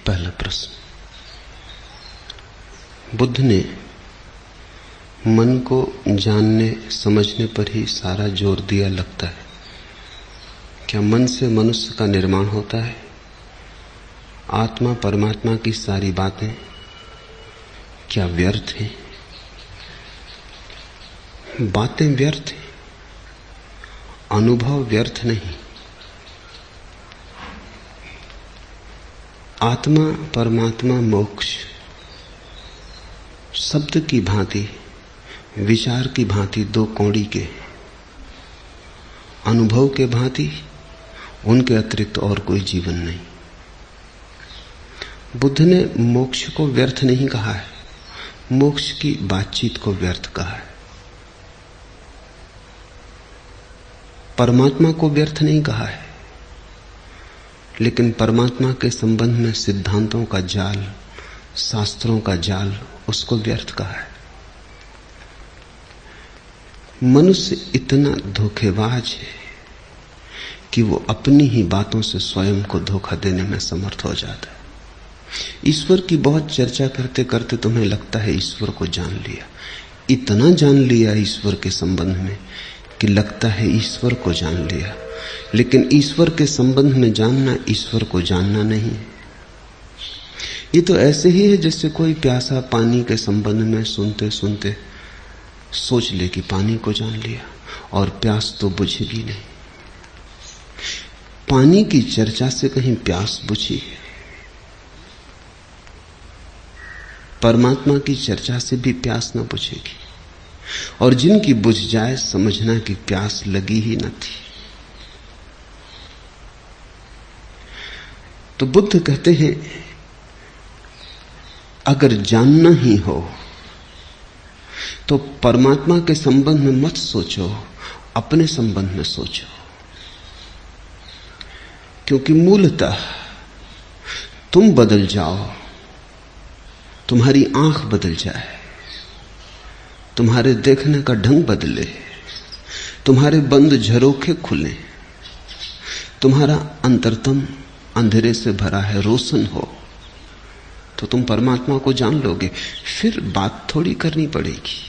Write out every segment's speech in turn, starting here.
पहला प्रश्न, बुद्ध ने मन को जानने समझने पर ही सारा जोर दिया लगता है। क्या मन से मनुष्य का निर्माण होता है? आत्मा परमात्मा की सारी बातें क्या व्यर्थ हैं? बातें व्यर्थ हैं, अनुभव व्यर्थ नहीं। आत्मा परमात्मा मोक्ष शब्द की भांति, विचार की भांति दो कौड़ी के, अनुभव के भांति उनके अतिरिक्त और कोई जीवन नहीं। बुद्ध ने मोक्ष को व्यर्थ नहीं कहा है, मोक्ष की बातचीत को व्यर्थ कहा है। परमात्मा को व्यर्थ नहीं कहा है, लेकिन परमात्मा के संबंध में सिद्धांतों का जाल, शास्त्रों का जाल, उसको व्यर्थ कहा है। मनुष्य इतना धोखेबाज है कि वो अपनी ही बातों से स्वयं को धोखा देने में समर्थ हो जाता है। ईश्वर की बहुत चर्चा करते करते तुम्हें लगता है ईश्वर को जान लिया, इतना जान लिया ईश्वर के संबंध में कि लगता है ईश्वर को जान लिया, लेकिन ईश्वर के संबंध में जानना ईश्वर को जानना नहीं है। ये तो ऐसे ही है जैसे कोई प्यासा पानी के संबंध में सुनते सुनते सोच ले कि पानी को जान लिया, और प्यास तो बुझेगी नहीं। पानी की चर्चा से कहीं प्यास बुझी है? परमात्मा की चर्चा से भी प्यास न बुझेगी, और जिनकी बुझ जाए समझना कि प्यास लगी ही न थी। तो बुद्ध कहते हैं, अगर जानना ही हो तो परमात्मा के संबंध में मत सोचो, अपने संबंध में सोचो। क्योंकि मूलतः तुम बदल जाओ, तुम्हारी आंख बदल जाए, तुम्हारे देखने का ढंग बदले, तुम्हारे बंद झरोखे खुले, तुम्हारा अंतरतम अंधेरे से भरा है रोशन हो, तो तुम परमात्मा को जान लोगे। फिर बात थोड़ी करनी पड़ेगी।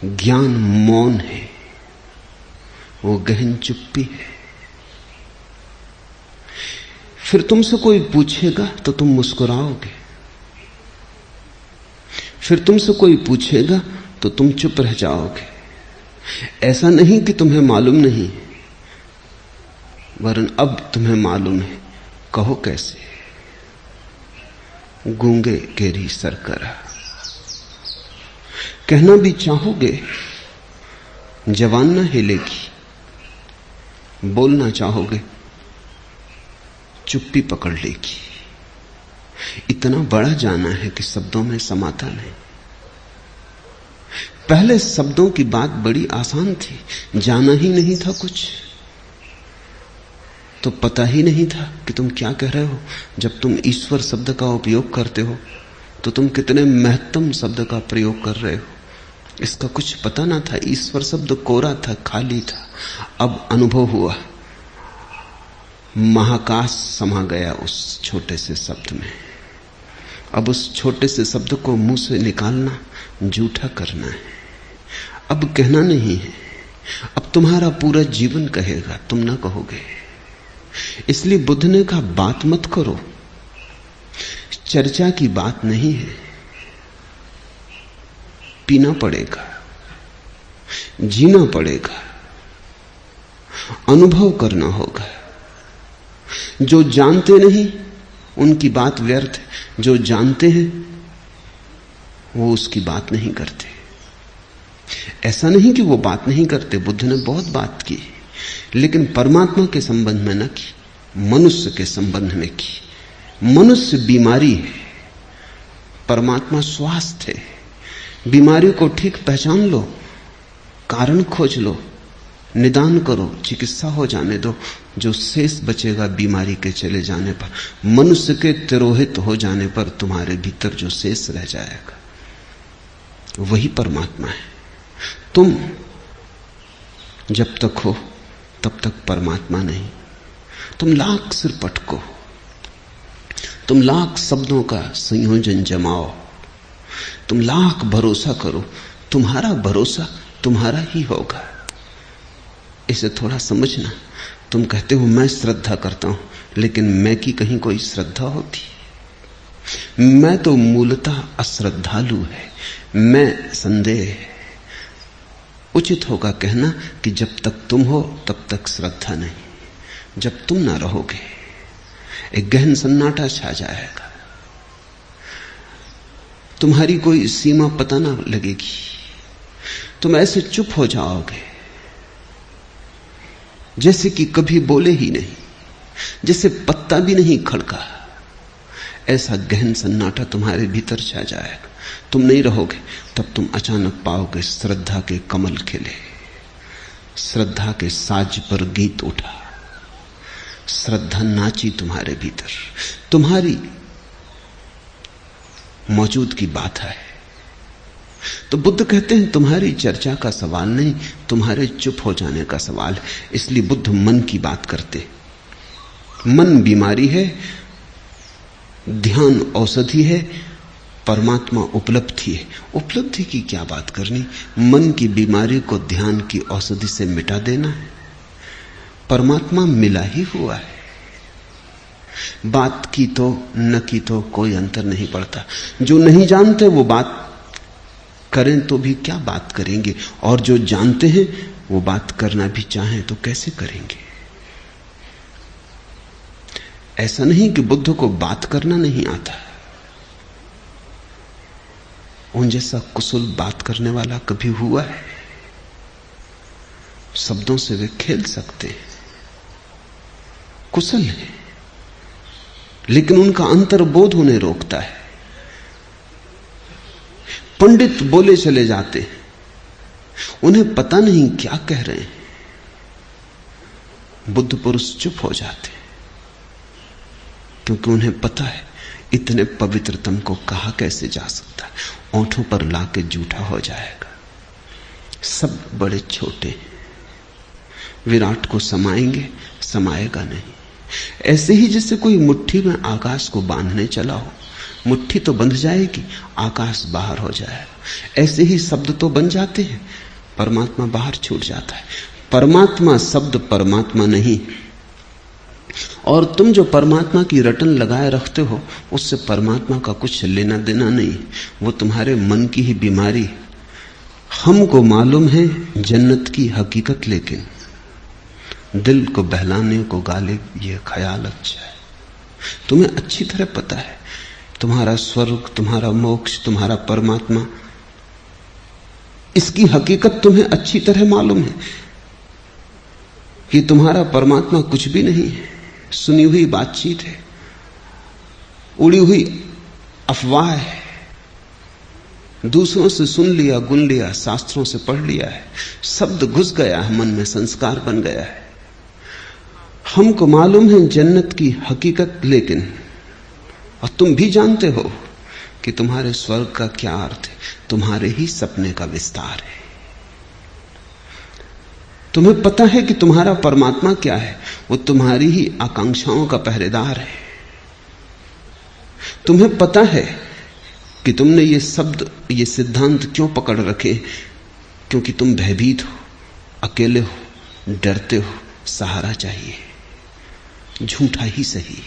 ज्ञान मौन है, वो गहन चुप्पी है। फिर तुमसे कोई पूछेगा तो तुम मुस्कुराओगे, फिर तुमसे कोई पूछेगा तो तुम चुप रह जाओगे। ऐसा नहीं कि तुम्हें मालूम नहीं, वरन अब तुम्हें मालूम है। कहो कैसे? गूंगे केरी सरकरा। कहना भी चाहोगे, जबान न हिलेगी। बोलना चाहोगे, चुप्पी पकड़ लेगी। इतना बड़ा जाना है कि शब्दों में समाता नहीं। पहले शब्दों की बात बड़ी आसान थी, जाना ही नहीं था कुछ, तो पता ही नहीं था कि तुम क्या कह रहे हो। जब तुम ईश्वर शब्द का उपयोग करते हो तो तुम कितने महत्तम शब्द का प्रयोग कर रहे हो, इसका कुछ पता ना था। ईश्वर शब्द कोरा था, खाली था। अब अनुभव हुआ, महाकाश समा गया उस छोटे से शब्द में। अब उस छोटे से शब्द को मुंह से निकालना झूठा करना है। अब कहना नहीं है, अब तुम्हारा पूरा जीवन कहेगा, तुम ना कहोगे। इसलिए बुद्ध ने कहा, बात मत करो। चर्चा की बात नहीं है, पीना पड़ेगा, जीना पड़ेगा, अनुभव करना होगा। जो जानते नहीं उनकी बात व्यर्थ है, जो जानते हैं वो उसकी बात नहीं करते। ऐसा नहीं कि वो बात नहीं करते, बुद्ध ने बहुत बात की, लेकिन परमात्मा के संबंध में न की, मनुष्य के संबंध में की। मनुष्य बीमारी है, परमात्मा स्वास्थ्य है। बीमारी को ठीक पहचान लो, कारण खोज लो, निदान करो, चिकित्सा हो जाने दो। जो शेष बचेगा बीमारी के चले जाने पर, मनुष्य के तिरोहित हो जाने पर, तुम्हारे भीतर जो शेष रह जाएगा वही परमात्मा है। तुम जब तक हो तब तक परमात्मा नहीं। तुम लाख सिर पटको, तुम लाख शब्दों का संयोजन जमाओ, तुम लाख भरोसा करो, तुम्हारा भरोसा तुम्हारा ही होगा। इसे थोड़ा समझना। तुम कहते हो मैं श्रद्धा करता हूं, लेकिन मैं की कहीं कोई श्रद्धा होती? मैं तो मूलतः अश्रद्धालु है, मैं संदेह है। उचित होगा कहना कि जब तक तुम हो तब तक श्रद्धा नहीं, जब तुम ना रहोगे एक गहन सन्नाटा छा जाएगा, तुम्हारी कोई सीमा पता ना लगेगी, तुम ऐसे चुप हो जाओगे जैसे कि कभी बोले ही नहीं, जैसे पत्ता भी नहीं खड़का। ऐसा गहन सन्नाटा तुम्हारे भीतर छा जाएगा, तुम नहीं रहोगे। तब तुम अचानक पाओगे श्रद्धा के कमल खिले, श्रद्धा के साज पर गीत उठा, श्रद्धा नाची तुम्हारे भीतर। तुम्हारी मौजूद की बात है। तो बुद्ध कहते हैं तुम्हारी चर्चा का सवाल नहीं, तुम्हारे चुप हो जाने का सवाल है। इसलिए बुद्ध मन की बात करते। मन बीमारी है, ध्यान औषधि है, परमात्मा उपलब्धि है। उपलब्धि की क्या बात करनी, मन की बीमारी को ध्यान की औषधि से मिटा देना है। परमात्मा मिला ही हुआ है, बात की तो न की तो कोई अंतर नहीं पड़ता। जो नहीं जानते वो बात करें तो भी क्या बात करेंगे, और जो जानते हैं वो बात करना भी चाहें तो कैसे करेंगे। ऐसा नहीं कि बुद्ध को बात करना नहीं आता, उन जैसा कुशल बात करने वाला कभी हुआ है? शब्दों से वे खेल सकते हैं, कुशल है, लेकिन उनका अंतर्बोध उन्हें रोकता है। पंडित बोले चले जाते, उन्हें पता नहीं क्या कह रहे हैं। बुद्ध पुरुष चुप हो जाते, क्योंकि उन्हें पता है इतने पवित्रतम को कहा कैसे जा सकता है, ओंठों पर लाके जूठा हो जाएगा। सब बड़े छोटे हैं, विराट को समाएंगे, समाएगा नहीं। ऐसे ही जैसे कोई मुट्ठी में आकाश को बांधने चला हो, मुट्ठी तो बंध जाएगी, आकाश बाहर हो जाएगा। ऐसे ही शब्द तो बन जाते हैं, परमात्मा बाहर छूट जाता है। परमात्मा शब्द परमात्मा नहीं, और तुम जो परमात्मा की रटन लगाए रखते हो उससे परमात्मा का कुछ लेना देना नहीं, वो तुम्हारे मन की ही बीमारी। हमको मालूम है जन्नत की हकीकत, लेकिन दिल को बहलाने को गालिब ये ख्याल अच्छा है। तुम्हें अच्छी तरह पता है तुम्हारा स्वर्ग, तुम्हारा मोक्ष, तुम्हारा परमात्मा, इसकी हकीकत तुम्हें अच्छी तरह मालूम है कि तुम्हारा परमात्मा कुछ भी नहीं है, सुनी हुई बातचीत है, उड़ी हुई अफवाह है, दूसरों से सुन लिया, गुन लिया, शास्त्रों से पढ़ लिया है, शब्द घुस गया है मन में, संस्कार बन गया है। हमको मालूम है जन्नत की हकीकत, लेकिन और तुम भी जानते हो कि तुम्हारे स्वर्ग का क्या अर्थ है, तुम्हारे ही सपने का विस्तार है। तुम्हें पता है कि तुम्हारा परमात्मा क्या है, वो तुम्हारी ही आकांक्षाओं का पहरेदार है। तुम्हें पता है कि तुमने ये शब्द, ये सिद्धांत क्यों पकड़ रखे, क्योंकि तुम भयभीत हो, अकेले हो, डरते हो, सहारा चाहिए। झूठा ही सही।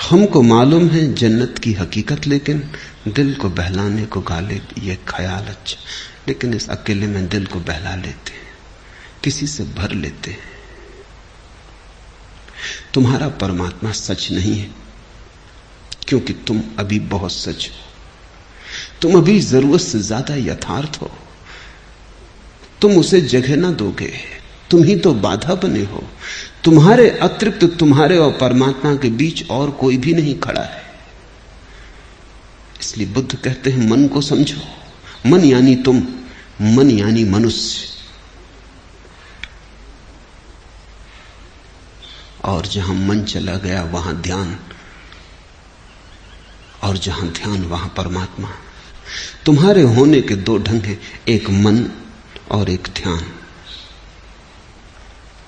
हमको मालूम है जन्नत की हकीकत, लेकिन दिल को बहलाने को गालिब ये ख्याल अच्छा। लेकिन इस अकेले में दिल को बहला लेते हैं, किसी से भर लेते हैं। तुम्हारा परमात्मा सच नहीं है, क्योंकि तुम अभी बहुत सच हो। तुम अभी जरूरत से ज्यादा यथार्थ हो। तुम उसे जगह ना दोगे, तुम ही तो बाधा बने हो। तुम्हारे अतिरिक्त तुम्हारे और परमात्मा के बीच और कोई भी नहीं खड़ा है। इसलिए बुद्ध कहते हैं मन को समझो। मन यानी तुम, मन यानी मनुष्य। और जहां मन चला गया वहां ध्यान, और जहां ध्यान वहां परमात्मा। तुम्हारे होने के दो ढंग हैं, एक मन और एक ध्यान।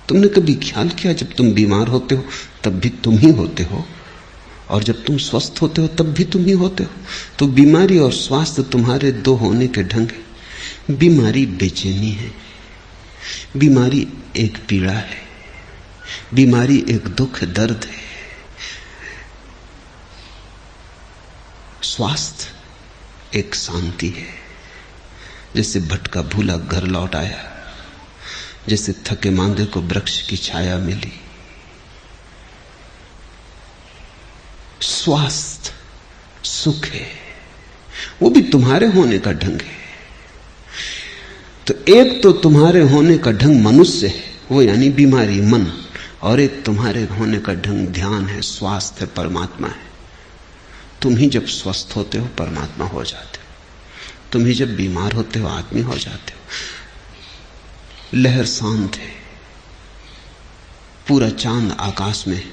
तुमने कभी ख्याल किया जब तुम बीमार होते हो तब भी तुम ही होते हो, और जब तुम स्वस्थ होते हो तब भी तुम ही होते हो। तो बीमारी और स्वास्थ्य तुम्हारे दो होने के ढंग है। बीमारी बेचैनी है, बीमारी एक पीड़ा है, बीमारी एक दुख दर्द है। स्वास्थ्य एक शांति है, जैसे भटका भूला घर लौट आया, जैसे थके मांदे को वृक्ष की छाया मिली। स्वास्थ्य सुख है, वो भी तुम्हारे होने का ढंग है। तो एक तो तुम्हारे होने का ढंग मनुष्य है, वो यानी बीमारी मन, और एक तुम्हारे होने का ढंग ध्यान है, स्वास्थ्य है, परमात्मा है। तुम ही जब स्वस्थ होते हो परमात्मा हो जाते हो, तुम ही जब बीमार होते हो आदमी हो जाते हो। लहर शांत है, पूरा चांद आकाश में,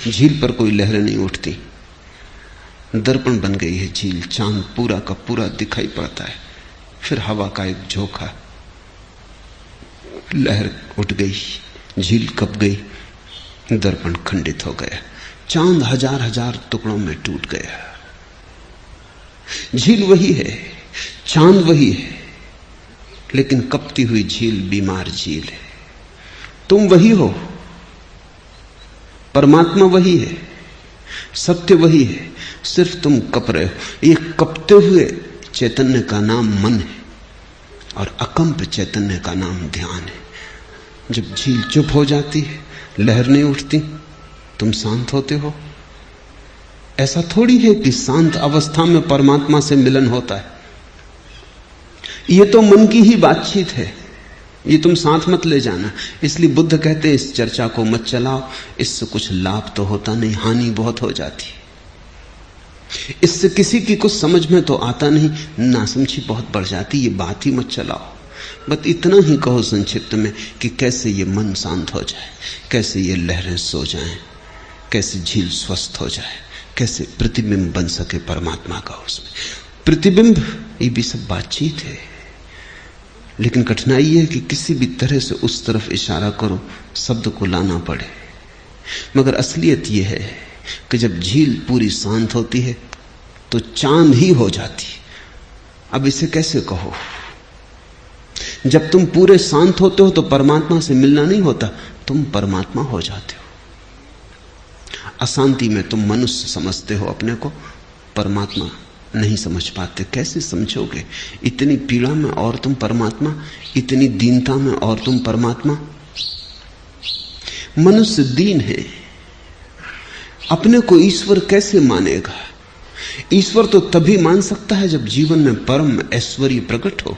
झील पर कोई लहरें नहीं उठती, दर्पण बन गई है झील, चांद पूरा का पूरा दिखाई पड़ता है। फिर हवा का एक झोंका, लहर उठ गई, झील कप गई, दर्पण खंडित हो गया, चांद हजार हजार टुकड़ों में टूट गया। झील वही है, चांद वही है, लेकिन कपती हुई झील बीमार झील है। तुम वही हो, परमात्मा वही है, सत्य वही है, सिर्फ तुम कप रहे हो। ये कपते हुए चैतन्य का नाम मन है, और अकंप चैतन्य का नाम ध्यान है। जब झील चुप हो जाती है, लहर नहीं उठती, तुम शांत होते हो। ऐसा थोड़ी है कि शांत अवस्था में परमात्मा से मिलन होता है। ये तो मन की ही बातचीत है, ये तुम साथ मत ले जाना। इसलिए बुद्ध कहते हैं इस चर्चा को मत चलाओ, इससे कुछ लाभ तो होता नहीं, हानि बहुत हो जाती है। इससे किसी की कुछ समझ में तो आता नहीं, नासमझी बहुत बढ़ जाती। ये बात ही मत चलाओ। बस इतना ही कहो संक्षिप्त में कि कैसे ये मन शांत हो जाए, कैसे ये लहरें सो जाएं, कैसे झील स्वस्थ हो जाए, कैसे प्रतिबिंब बन सके परमात्मा का उसमें। प्रतिबिंब ये भी सब बातचीत है, लेकिन कठिनाई है कि किसी भी तरह से उस तरफ इशारा करो, शब्द को लाना पड़े। मगर असलियत यह है कि जब झील पूरी शांत होती है तो चांद ही हो जाती। अब इसे कैसे कहो? जब तुम पूरे शांत होते हो तो परमात्मा से मिलना नहीं होता, तुम परमात्मा हो जाते हो। अशांति में तुम मनुष्य समझते हो अपने को, परमात्मा नहीं समझ पाते। कैसे समझोगे? इतनी पीड़ा में और तुम परमात्मा, इतनी दीनता में और तुम परमात्मा। मनुष्य दीन है, अपने को ईश्वर कैसे मानेगा? ईश्वर तो तभी मान सकता है जब जीवन में परम ऐश्वर्य प्रकट हो,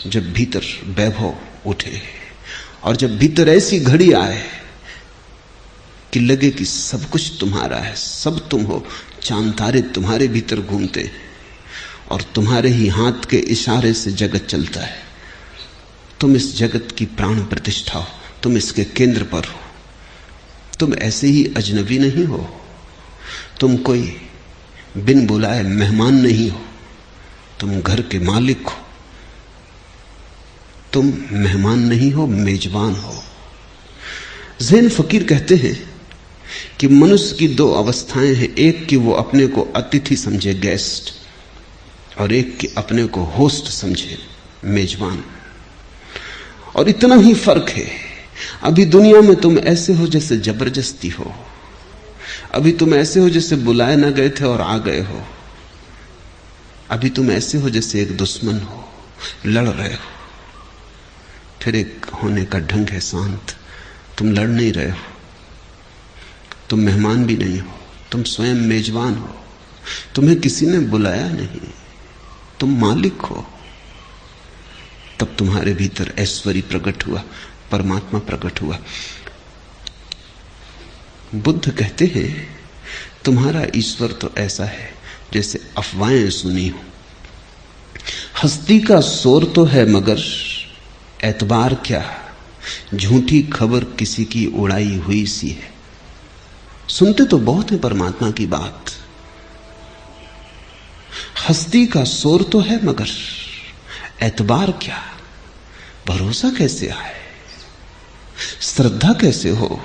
जब भीतर वैभव उठे, और जब भीतर ऐसी घड़ी आए कि लगे कि सब कुछ तुम्हारा है, सब तुम हो। चांद तारे तुम्हारे भीतर घूमते और तुम्हारे ही हाथ के इशारे से जगत चलता है। तुम इस जगत की प्राण प्रतिष्ठा हो, तुम इसके केंद्र पर हो। तुम ऐसे ही अजनबी नहीं हो, तुम कोई बिन बुलाए मेहमान नहीं हो, तुम घर के मालिक हो। तुम मेहमान नहीं हो, मेजबान हो। ज़ैन फकीर कहते हैं कि मनुष्य की दो अवस्थाएं हैं, एक कि वो अपने को अतिथि समझे, गेस्ट, और एक कि अपने को होस्ट समझे, मेजबान। और इतना ही फर्क है। अभी दुनिया में तुम ऐसे हो जैसे जबरदस्ती हो, अभी तुम ऐसे हो जैसे बुलाए ना गए थे और आ गए हो, अभी तुम ऐसे हो जैसे एक दुश्मन हो, लड़ रहे हो। फिर एक होने का ढंग है शांत, तुम लड़ नहीं रहे हो, तुम मेहमान भी नहीं हो, तुम स्वयं मेजबान हो। तुम्हें किसी ने बुलाया नहीं, तुम मालिक हो। तब तुम्हारे भीतर ऐश्वर्य प्रकट हुआ, परमात्मा प्रकट हुआ। बुद्ध कहते हैं तुम्हारा ईश्वर तो ऐसा है जैसे अफवाहें सुनी हो। हस्ती का शोर तो है मगर एतबार क्या, झूठी खबर किसी की उड़ाई हुई सी है। सुनते तो बहुत है परमात्मा की बात। हस्ती का शोर तो है मगर एतबार क्या, भरोसा कैसे आए? श्रद्धा कैसे हो?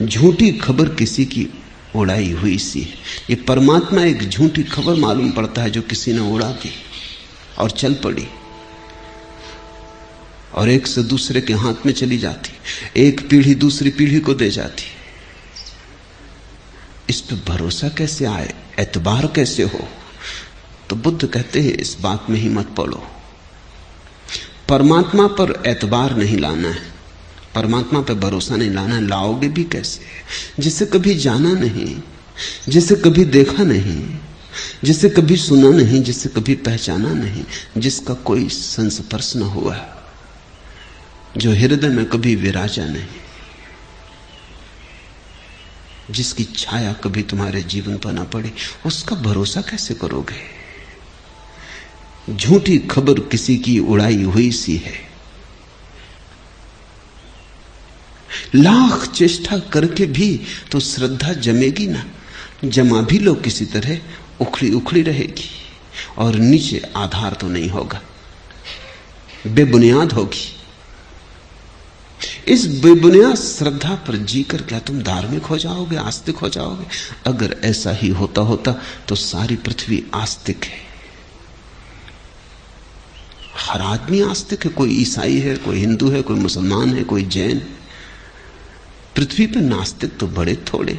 झूठी खबर किसी की उड़ाई हुई सी है। ये परमात्मा एक झूठी खबर मालूम पड़ता है जो किसी ने उड़ा दी और चल पड़ी और एक से दूसरे के हाथ में चली जाती, एक पीढ़ी दूसरी पीढ़ी को दे जाती। इस पे भरोसा कैसे आए, एतबार कैसे हो? तो बुद्ध कहते हैं इस बात में ही मत पड़ो। परमात्मा पर एतबार नहीं लाना है, परमात्मा पे भरोसा नहीं लाना है। लाओगे भी कैसे? जिसे कभी जाना नहीं, जिसे कभी देखा नहीं, जिसे कभी सुना नहीं, जिसे कभी पहचाना नहीं, जिसका कोई संस्पर्श न हुआ, जो हृदय में कभी विराजा नहीं, जिसकी छाया कभी तुम्हारे जीवन पर न पड़ी, उसका भरोसा कैसे करोगे? झूठी खबर किसी की उड़ाई हुई सी है। लाख चेष्टा करके भी तो श्रद्धा जमेगी ना। जमा भी लो किसी तरह, उखड़ी उखड़ी रहेगी और नीचे आधार तो नहीं होगा, बेबुनियाद होगी। इस बेबुनियाद श्रद्धा पर जीकर क्या तुम धार्मिक हो जाओगे, आस्तिक हो जाओगे? अगर ऐसा ही होता तो सारी पृथ्वी आस्तिक है। हर आदमी आस्तिक है, कोई ईसाई है, कोई हिंदू है, कोई मुसलमान है, कोई जैन। पृथ्वी पर नास्तिक तो बड़े थोड़े।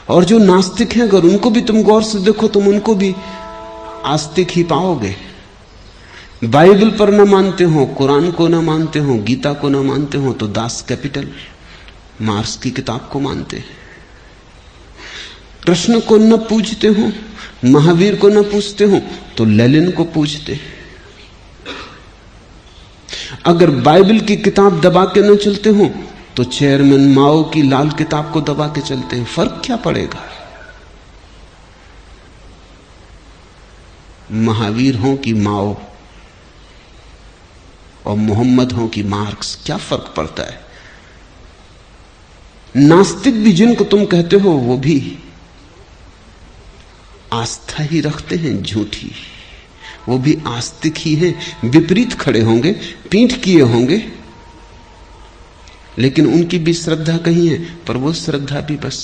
और जो नास्तिक हैं, अगर उनको भी तुम गौर से देखो, तुम उनको भी आस्तिक ही पाओगे। बाइबल पर न मानते हो, कुरान को न मानते हो, गीता को न मानते हो तो दास कैपिटल मार्क्स की किताब को मानते हैं। कृष्ण को न पूजते हो, महावीर को न पूजते हो तो लेनिन को पूजते। अगर बाइबल की किताब दबा के न चलते हो तो चेयरमैन माओ की लाल किताब को दबा के चलते हैं। फर्क क्या पड़ेगा? महावीर हो कि माओ और मोहम्मद हो कि मार्क्स, क्या फर्क पड़ता है? नास्तिक भी जिनको तुम कहते हो वो भी आस्था ही रखते हैं झूठी, वो भी आस्तिक ही हैं। विपरीत खड़े होंगे, पीठ किए होंगे, लेकिन उनकी भी श्रद्धा कहीं है, पर वो श्रद्धा भी बस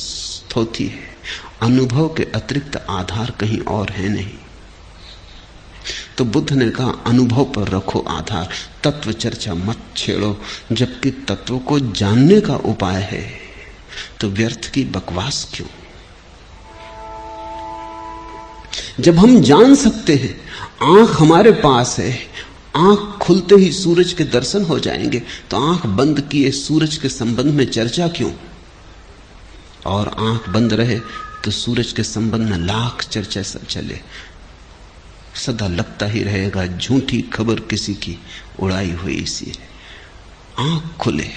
थोथी है। अनुभव के अतिरिक्त आधार कहीं और है नहीं। तो बुद्ध ने कहा अनुभव पर रखो आधार, तत्व चर्चा मत छेड़ो। जबकि तत्व को जानने का उपाय है तो व्यर्थ की बकवास क्यों? जब हम जान सकते हैं, आंख हमारे पास है, आंख खुलते ही सूरज के दर्शन हो जाएंगे, तो आंख बंद किए सूरज के संबंध में चर्चा क्यों? और आंख बंद रहे तो सूरज के संबंध में लाख चर्चा चले, सदा लगता ही रहेगा झूठी खबर किसी की उड़ाई हुई सी है। आंख खुले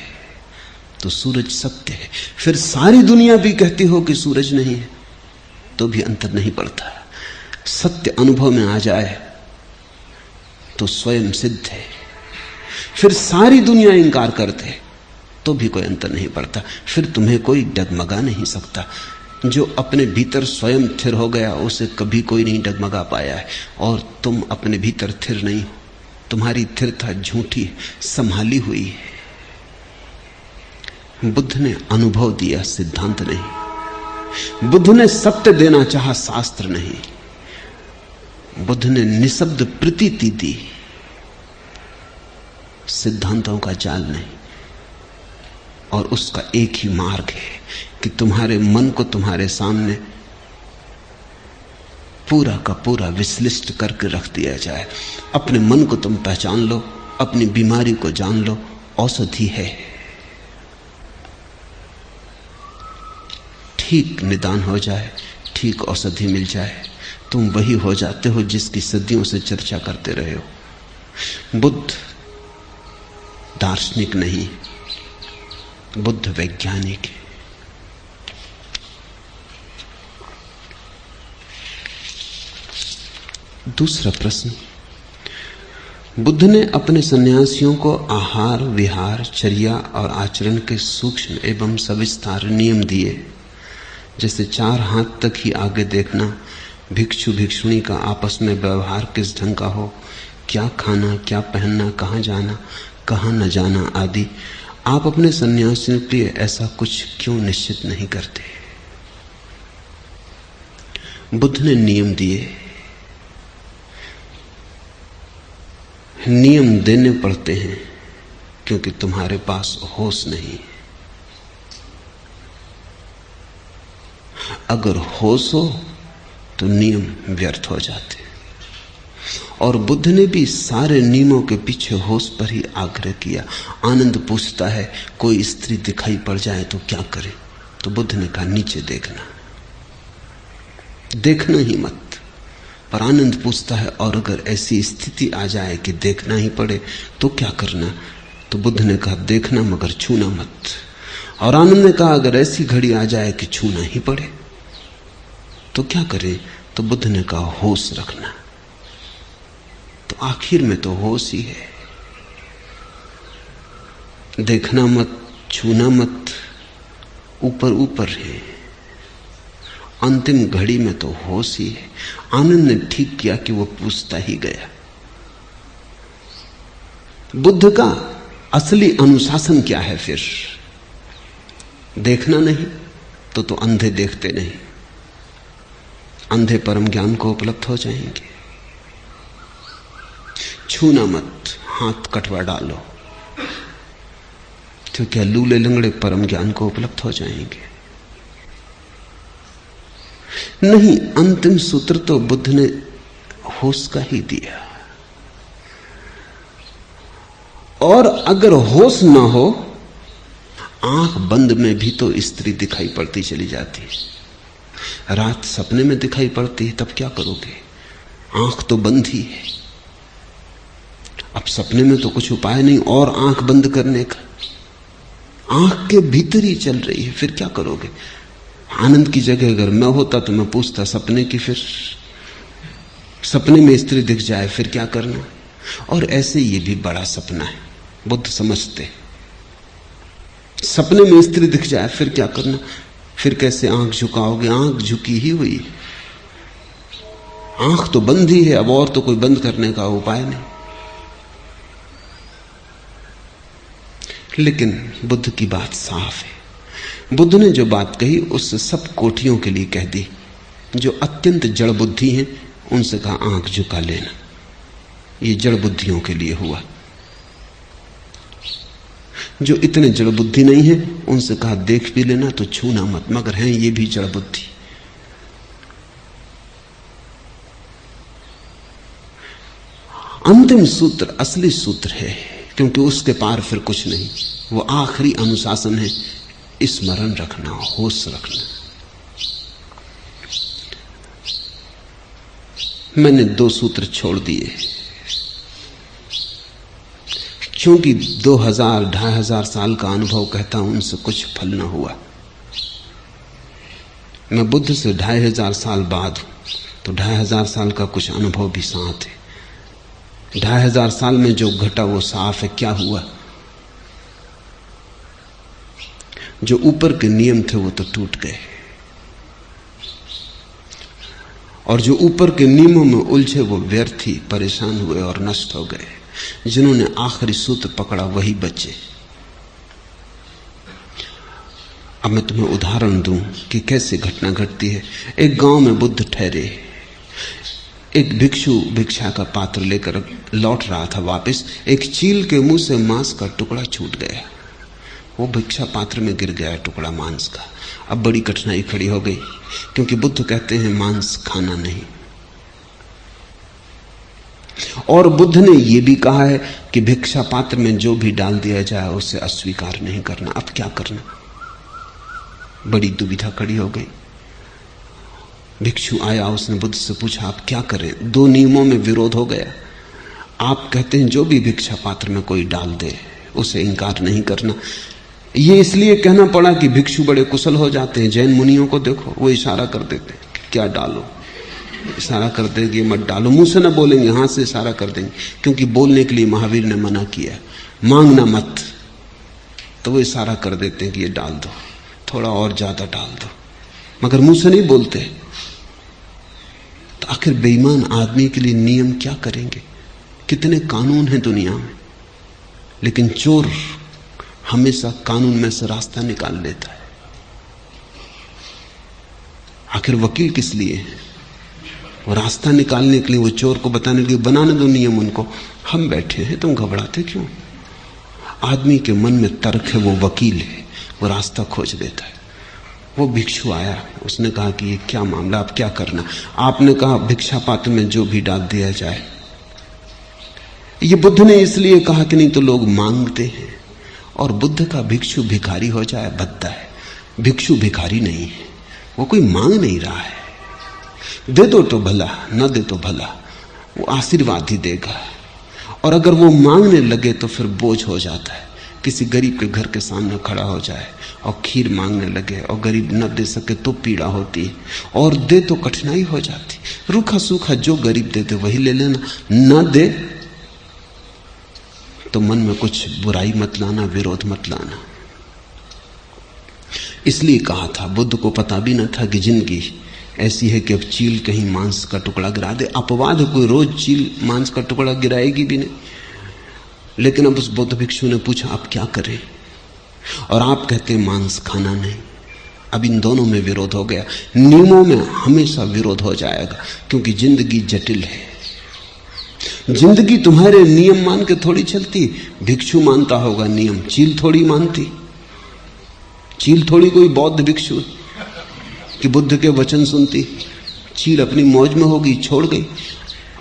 तो सूरज सत्य है। फिर सारी दुनिया भी कहती हो कि सूरज नहीं है तो भी अंतर नहीं पड़ता। सत्य अनुभव में आ जाए तो स्वयं सिद्ध है। फिर सारी दुनिया इंकार करते तो भी कोई अंतर नहीं पड़ता। फिर तुम्हें कोई डगमगा नहीं सकता। जो अपने भीतर स्वयं थिर हो गया उसे कभी कोई नहीं डगमगा पाया है, और तुम अपने भीतर थिर नहीं हो। तुम्हारी थिरता झूठी है, संभाली हुई है। बुद्ध ने अनुभव दिया, सिद्धांत नहीं। बुद्ध ने सत्य देना चाहा, शास्त्र नहीं। बुद्ध ने निशब्द प्रतीति दी, सिद्धांतों का जाल नहीं। और उसका एक ही मार्ग है कि तुम्हारे मन को तुम्हारे सामने पूरा का पूरा विश्लिष्ट करके रख दिया जाए। अपने मन को तुम पहचान लो, अपनी बीमारी को जान लो, औषधि है। ठीक निदान हो जाए, ठीक औषधि मिल जाए, तुम वही हो जाते हो जिसकी सदियों से चर्चा करते रहे हो। बुद्ध दार्शनिक नहीं, बुद्ध वैज्ञानिक है। दूसरा प्रश्न, बुद्ध ने अपने सन्यासियों को आहार, विहार, चर्या और आचरण के सूक्ष्म एवं सविस्तार नियम दिए, जैसे 4 हाथ तक ही आगे देखना, भिक्षु भिक्षुणी का आपस में व्यवहार किस ढंग का हो, क्या खाना, क्या पहनना, कहाँ जाना, कहाँ न जाना आदि, आप अपने सन्यासियों के लिए ऐसा कुछ क्यों निश्चित नहीं करते? बुद्ध ने नियम दिए, नियम देने पड़ते हैं क्योंकि तुम्हारे पास होश नहीं। अगर होश हो तो नियम व्यर्थ हो जाते। और बुद्ध ने भी सारे नियमों के पीछे होश पर ही आग्रह किया। आनंद पूछता है कोई स्त्री दिखाई पड़ जाए तो क्या करे? तो बुद्ध ने कहा नीचे देखना, देखना ही मत। पर आनंद पूछता है और अगर ऐसी स्थिति आ जाए कि देखना ही पड़े तो क्या करना? तो बुद्ध ने कहा देखना मगर छूना मत। और आनंद ने कहा अगर ऐसी घड़ी आ जाए कि छूना ही पड़े तो क्या करें? तो बुद्ध ने कहा होश रखना। तो आखिर में तो होश ही है। देखना मत, छूना मत, ऊपर ऊपर है। अंतिम घड़ी में तो होश ही है। आनंद ने ठीक किया कि वो पूछता ही गया। बुद्ध का असली अनुशासन क्या है फिर? देखना नहीं तो अंधे देखते नहीं, अंधे परम ज्ञान को उपलब्ध हो जाएंगे। छूना मत, हाथ कटवा डालो तो क्या लूले लंगड़े परम ज्ञान को उपलब्ध हो जाएंगे? नहीं, अंतिम सूत्र तो बुद्ध ने होश का ही दिया। और अगर होश ना हो, आंख बंद में भी तो स्त्री दिखाई पड़ती चली जाती है। रात सपने में दिखाई पड़ती है, तब क्या करोगे? आंख तो बंद ही है। अब सपने में तो कुछ उपाय नहीं और आंख बंद करने का, आंख के भीतर ही चल रही है, फिर क्या करोगे? आनंद की जगह अगर मैं होता तो मैं पूछता सपने की, फिर सपने में स्त्री दिख जाए फिर क्या करना? और ऐसे ये भी बड़ा सपना है, बुद्ध समझते। सपने में स्त्री दिख जाए फिर क्या करना? फिर कैसे आंख झुकाओगे? आंख झुकी ही हुई, आंख तो बंद ही है, अब और तो कोई बंद करने का उपाय नहीं। लेकिन बुद्ध की बात साफ है। बुद्ध ने जो बात कही उससे सब कोठियों के लिए कह दी। जो अत्यंत जड़ बुद्धि हैं उनसे कहा आंख झुका लेना, ये जड़ बुद्धियों के लिए हुआ। जो इतने जड़ बुद्धि नहीं है उनसे कहा देख भी लेना तो छूना मत, मगर हैं ये भी जड़ बुद्धि। अंतिम सूत्र असली सूत्र है, क्योंकि उसके पार फिर कुछ नहीं। वो आखिरी अनुशासन है, स्मरण रखना, होश रखना। मैंने 2 सूत्र छोड़ दिए क्योंकि 2000-2500 साल का अनुभव कहता हूं उनसे कुछ फल न हुआ। मैं बुद्ध से 2500 साल बाद हूं, तो 2500 साल का कुछ अनुभव भी साथ है। 2500 साल में जो घटा वो साफ है। क्या हुआ? जो ऊपर के नियम थे वो तो टूट गए, और जो ऊपर के नियमों में उलझे वो व्यर्थ ही परेशान हुए और नष्ट हो गए। जिन्होंने आखिरी सूत्र पकड़ा वही बचे। अब मैं तुम्हें उदाहरण दूं कि कैसे घटना घटती है। एक गांव में बुद्ध ठहरे। एक भिक्षु भिक्षा का पात्र लेकर लौट रहा था वापस। एक चील के मुंह से मांस का टुकड़ा छूट गया। वो भिक्षा पात्र में गिर गया टुकड़ा मांस का। अब बड़ी कठिनाई खड़ी हो गई, क्योंकि बुद्ध कहते हैं मांस खाना नहीं। और बुद्ध ने यह भी कहा है कि भिक्षा पात्र में जो भी डाल दिया जाए उसे अस्वीकार नहीं करना। अब क्या करना? बड़ी दुविधा खड़ी हो गई। भिक्षु आया, उसने बुद्ध से पूछा आप क्या करें? 2 नियमों में विरोध हो गया। आप कहते हैं जो भी भिक्षा पात्र में कोई डाल दे उसे इंकार नहीं करना। ये इसलिए कहना पड़ा कि भिक्षु बड़े कुशल हो जाते हैं। जैन मुनियों को देखो, वो इशारा कर देते हैं क्या डालो, इशारा कर देंगे मत डालो। मुंह से ना बोलेंगे, हाथ से इशारा कर देंगे, क्योंकि बोलने के लिए महावीर ने मना किया, मांगना मत। तो वो इशारा कर देते हैं कि ये डाल दो, थोड़ा और ज्यादा डाल दो, मगर मुंह से नहीं बोलते। तो आखिर बेईमान आदमी के लिए नियम क्या करेंगे? कितने कानून हैं दुनिया में, लेकिन चोर हमेशा कानून में से रास्ता निकाल लेता है। आखिर वकील किस लिए है? वो रास्ता निकालने के लिए, वो चोर को बताने के लिए। बनाने दो नियम उनको, हम बैठे हैं, तुम घबराते क्यों? आदमी के मन में तर्क है, वो वकील है, वो रास्ता खोज देता है। वो भिक्षु आया, उसने कहा कि ये क्या मामला, अब क्या करना? आपने कहा भिक्षा पात्र में जो भी डाल दिया जाए। ये बुद्ध ने इसलिए कहा कि नहीं तो लोग मांगते हैं, और बुद्ध का भिक्षु भिखारी हो जाए बद्दा है। भिक्षु भिखारी नहीं है, वो कोई मांग नहीं रहा है। दे दो तो भला, न दे तो भला, वो आशीर्वाद ही देगा। और अगर वो मांगने लगे तो फिर बोझ हो जाता है। किसी गरीब के घर के सामने खड़ा हो जाए और खीर मांगने लगे और गरीब न दे सके तो पीड़ा होती है, और दे तो कठिनाई हो जाती। रूखा सूखा जो गरीब दे दे वही ले लेना, न दे तो मन में कुछ बुराई मत लाना, विरोध मत लाना। इसलिए कहा था, बुद्ध को पता भी न था कि जिंदगी ऐसी है कि अब चील कहीं मांस का टुकड़ा गिरा दे। अपवाद है, कोई रोज चील मांस का टुकड़ा गिराएगी भी नहीं। लेकिन अब उस बौद्ध भिक्षु ने पूछा, अब क्या करें? और आप कहते हैं मांस खाना नहीं। अब इन दोनों में विरोध हो गया। नियमों में हमेशा विरोध हो जाएगा, क्योंकि जिंदगी जटिल है। जिंदगी तुम्हारे नियम मान के थोड़ी चलती। भिक्षु मानता होगा नियम, चील थोड़ी मानती। चील थोड़ी कोई बौद्ध भिक्षु कि बुद्ध के वचन सुनती। चील अपनी मौज में होगी, छोड़ गई।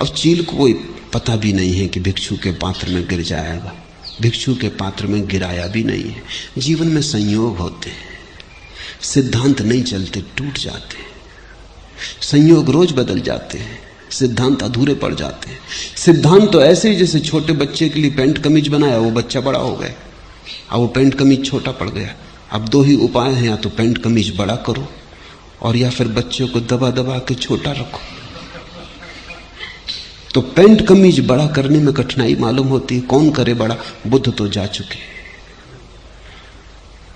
अब चील को कोई पता भी नहीं है कि भिक्षु के पात्र में गिर जाएगा। भिक्षु के पात्र में गिराया भी नहीं है। जीवन में संयोग होते हैं, सिद्धांत नहीं चलते, टूट जाते हैं। संयोग रोज बदल जाते हैं, सिद्धांत अधूरे पड़ जाते हैं। सिद्धांत तो ऐसे ही जैसे छोटे बच्चे के लिए पैंट कमीज बनाया, वो बच्चा बड़ा हो गया, अब वो पैंट कमीज छोटा पड़ गया। अब दो ही उपाय हैं, या तो पैंट कमीज बड़ा करो और या फिर बच्चों को दबा दबा के छोटा रखो। तो पैंट कमीज बड़ा करने में कठिनाई मालूम होती है, कौन करे बड़ा? बुद्ध तो जा चुके।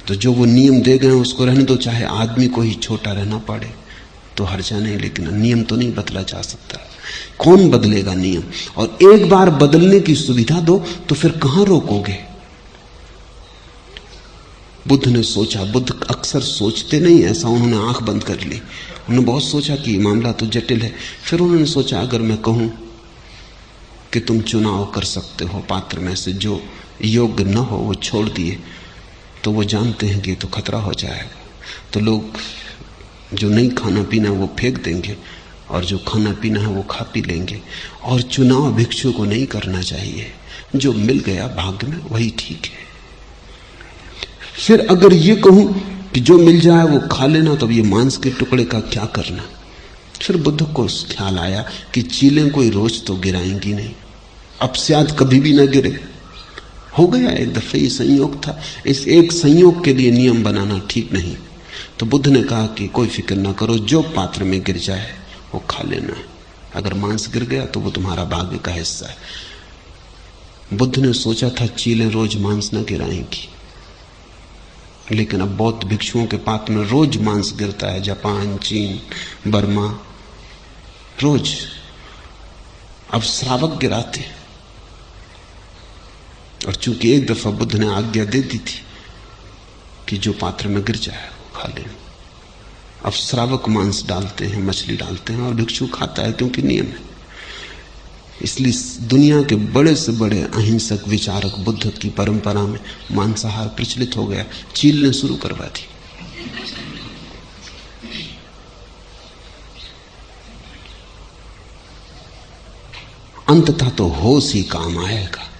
तो जो वो नियम दे गए उसको रहने दो, चाहे आदमी को ही छोटा रहना पड़े तो हर्जा नहीं, लेकिन नियम तो नहीं बदला जा सकता। कौन बदलेगा नियम? और एक बार बदलने की सुविधा दो तो फिर कहां रोकोगे? बुद्ध ने सोचा, बुद्ध अक्सर सोचते नहीं ऐसा, उन्होंने आंख बंद कर ली। उन्होंने बहुत सोचा कि मामला तो जटिल है। फिर उन्होंने सोचा, अगर मैं कहूं कि तुम चुनाव कर सकते हो पात्र में से, जो योग्य न हो वो छोड़ दिए, तो वो जानते हैं कि ये तो खतरा हो जाएगा। तो लोग जो नहीं खाना पीना वो फेंक देंगे, और जो खाना पीना है वो खा पी लेंगे। और चुनाव भिक्षु को नहीं करना चाहिए, जो मिल गया भाग्य में वही ठीक है। फिर अगर ये कहूं कि जो मिल जाए वो खा लेना, तो ये मांस के टुकड़े का क्या करना? फिर बुद्ध को ख्याल आया कि चीलें कोई रोज तो गिराएंगी नहीं, अब शायद कभी भी ना गिरे। हो गया एक दफे, ये संयोग था। इस एक संयोग के लिए नियम बनाना ठीक नहीं। तो बुद्ध ने कहा कि कोई फिक्र ना करो, जो पात्र में गिर जाए वो खा लेना। अगर मांस गिर गया तो वो तुम्हारा भाग्य का हिस्सा है। बुद्ध ने सोचा था चीलें रोज मांस न गिराएंगी, लेकिन अब बौद्ध भिक्षुओं के पात्र में रोज मांस गिरता है। जापान, चीन, बर्मा, रोज। अब श्रावक गिराते हैं। और चूंकि एक दफा बुद्ध ने आज्ञा दे दी थी कि जो पात्र में गिर जाए वो खा ले, अब श्रावक मांस डालते हैं, मछली डालते हैं, और भिक्षु खाता है, क्योंकि नियम है। इसलिए दुनिया के बड़े से बड़े अहिंसक विचारक बुद्ध की परंपरा में मांसाहार प्रचलित हो गया। चील ने शुरू करवा दी। अंततः तो होश ही काम आएगा,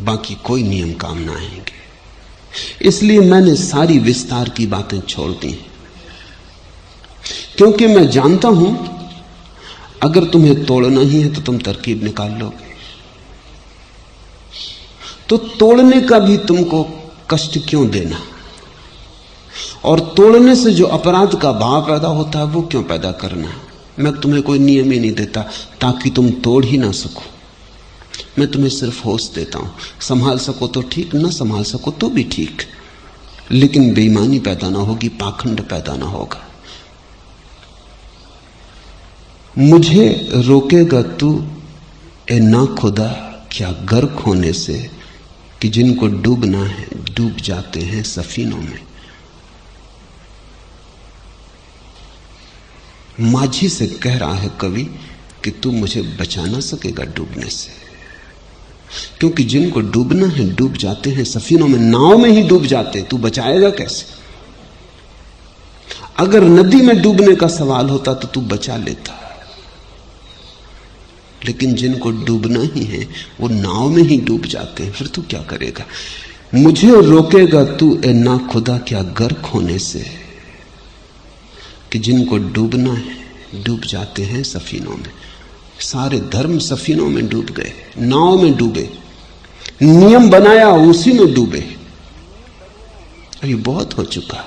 बाकी कोई नियम काम ना आएंगे। इसलिए मैंने सारी विस्तार की बातें छोड़ दी, क्योंकि मैं जानता हूं अगर तुम्हें तोड़ना ही है तो तुम तरकीब निकाल लोगे। तो तोड़ने का भी तुमको कष्ट क्यों देना? और तोड़ने से जो अपराध का भाव पैदा होता है वो क्यों पैदा करना? मैं तुम्हें कोई नियम ही नहीं देता ताकि तुम तोड़ ही ना सको। मैं तुम्हें सिर्फ होश देता हूं। संभाल सको तो ठीक, ना संभाल सको तो भी ठीक, लेकिन बेईमानी पैदा ना होगी, पाखंड पैदा ना होगा। मुझे रोकेगा तू ए ना खुदा क्या गर्क होने से कि जिनको डूबना है डूब जाते हैं सफीनों में। माझी से कह रहा है कवि कि तू मुझे बचा ना सकेगा डूबने से, क्योंकि जिनको डूबना है डूब जाते हैं सफीनों में, नाव में ही डूब जाते, तू बचाएगा कैसे? अगर नदी में डूबने का सवाल होता तो तू बचा लेता, लेकिन जिनको डूबना ही है वो नाव में ही डूब जाते हैं, फिर तू क्या करेगा? मुझे रोकेगा तू ए ना खुदा क्या गर्क होने से कि जिनको डूबना है डूब जाते हैं सफीनों में। सारे धर्म सफीनों में डूब गए, नाव में डूबे, नियम बनाया उसी में डूबे। अभी बहुत हो चुका,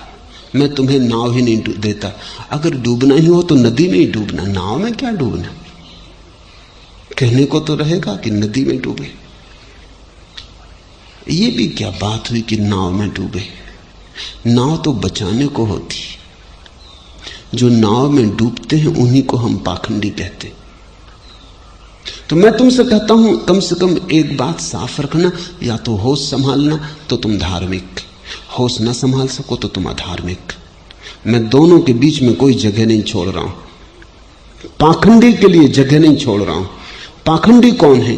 मैं तुम्हें नाव ही नहीं देता। अगर डूबना ही हो तो नदी में ही डूबना, नाव में क्या डूबना? कहने को तो रहेगा कि नदी में डूबे। ये भी क्या बात हुई कि नाव में डूबे? नाव तो बचाने को होती, जो नाव में डूबते हैं उन्हीं को हम पाखंडी कहते। तो मैं तुमसे कहता हूं कम से कम एक बात साफ रखना, या तो होश संभालना तो तुम धार्मिक, होश न संभाल सको तो तुम अधार्मिक। मैं दोनों के बीच में कोई जगह नहीं छोड़ रहा हूं, पाखंडी के लिए जगह नहीं छोड़ रहा हूं। पाखंडी कौन है?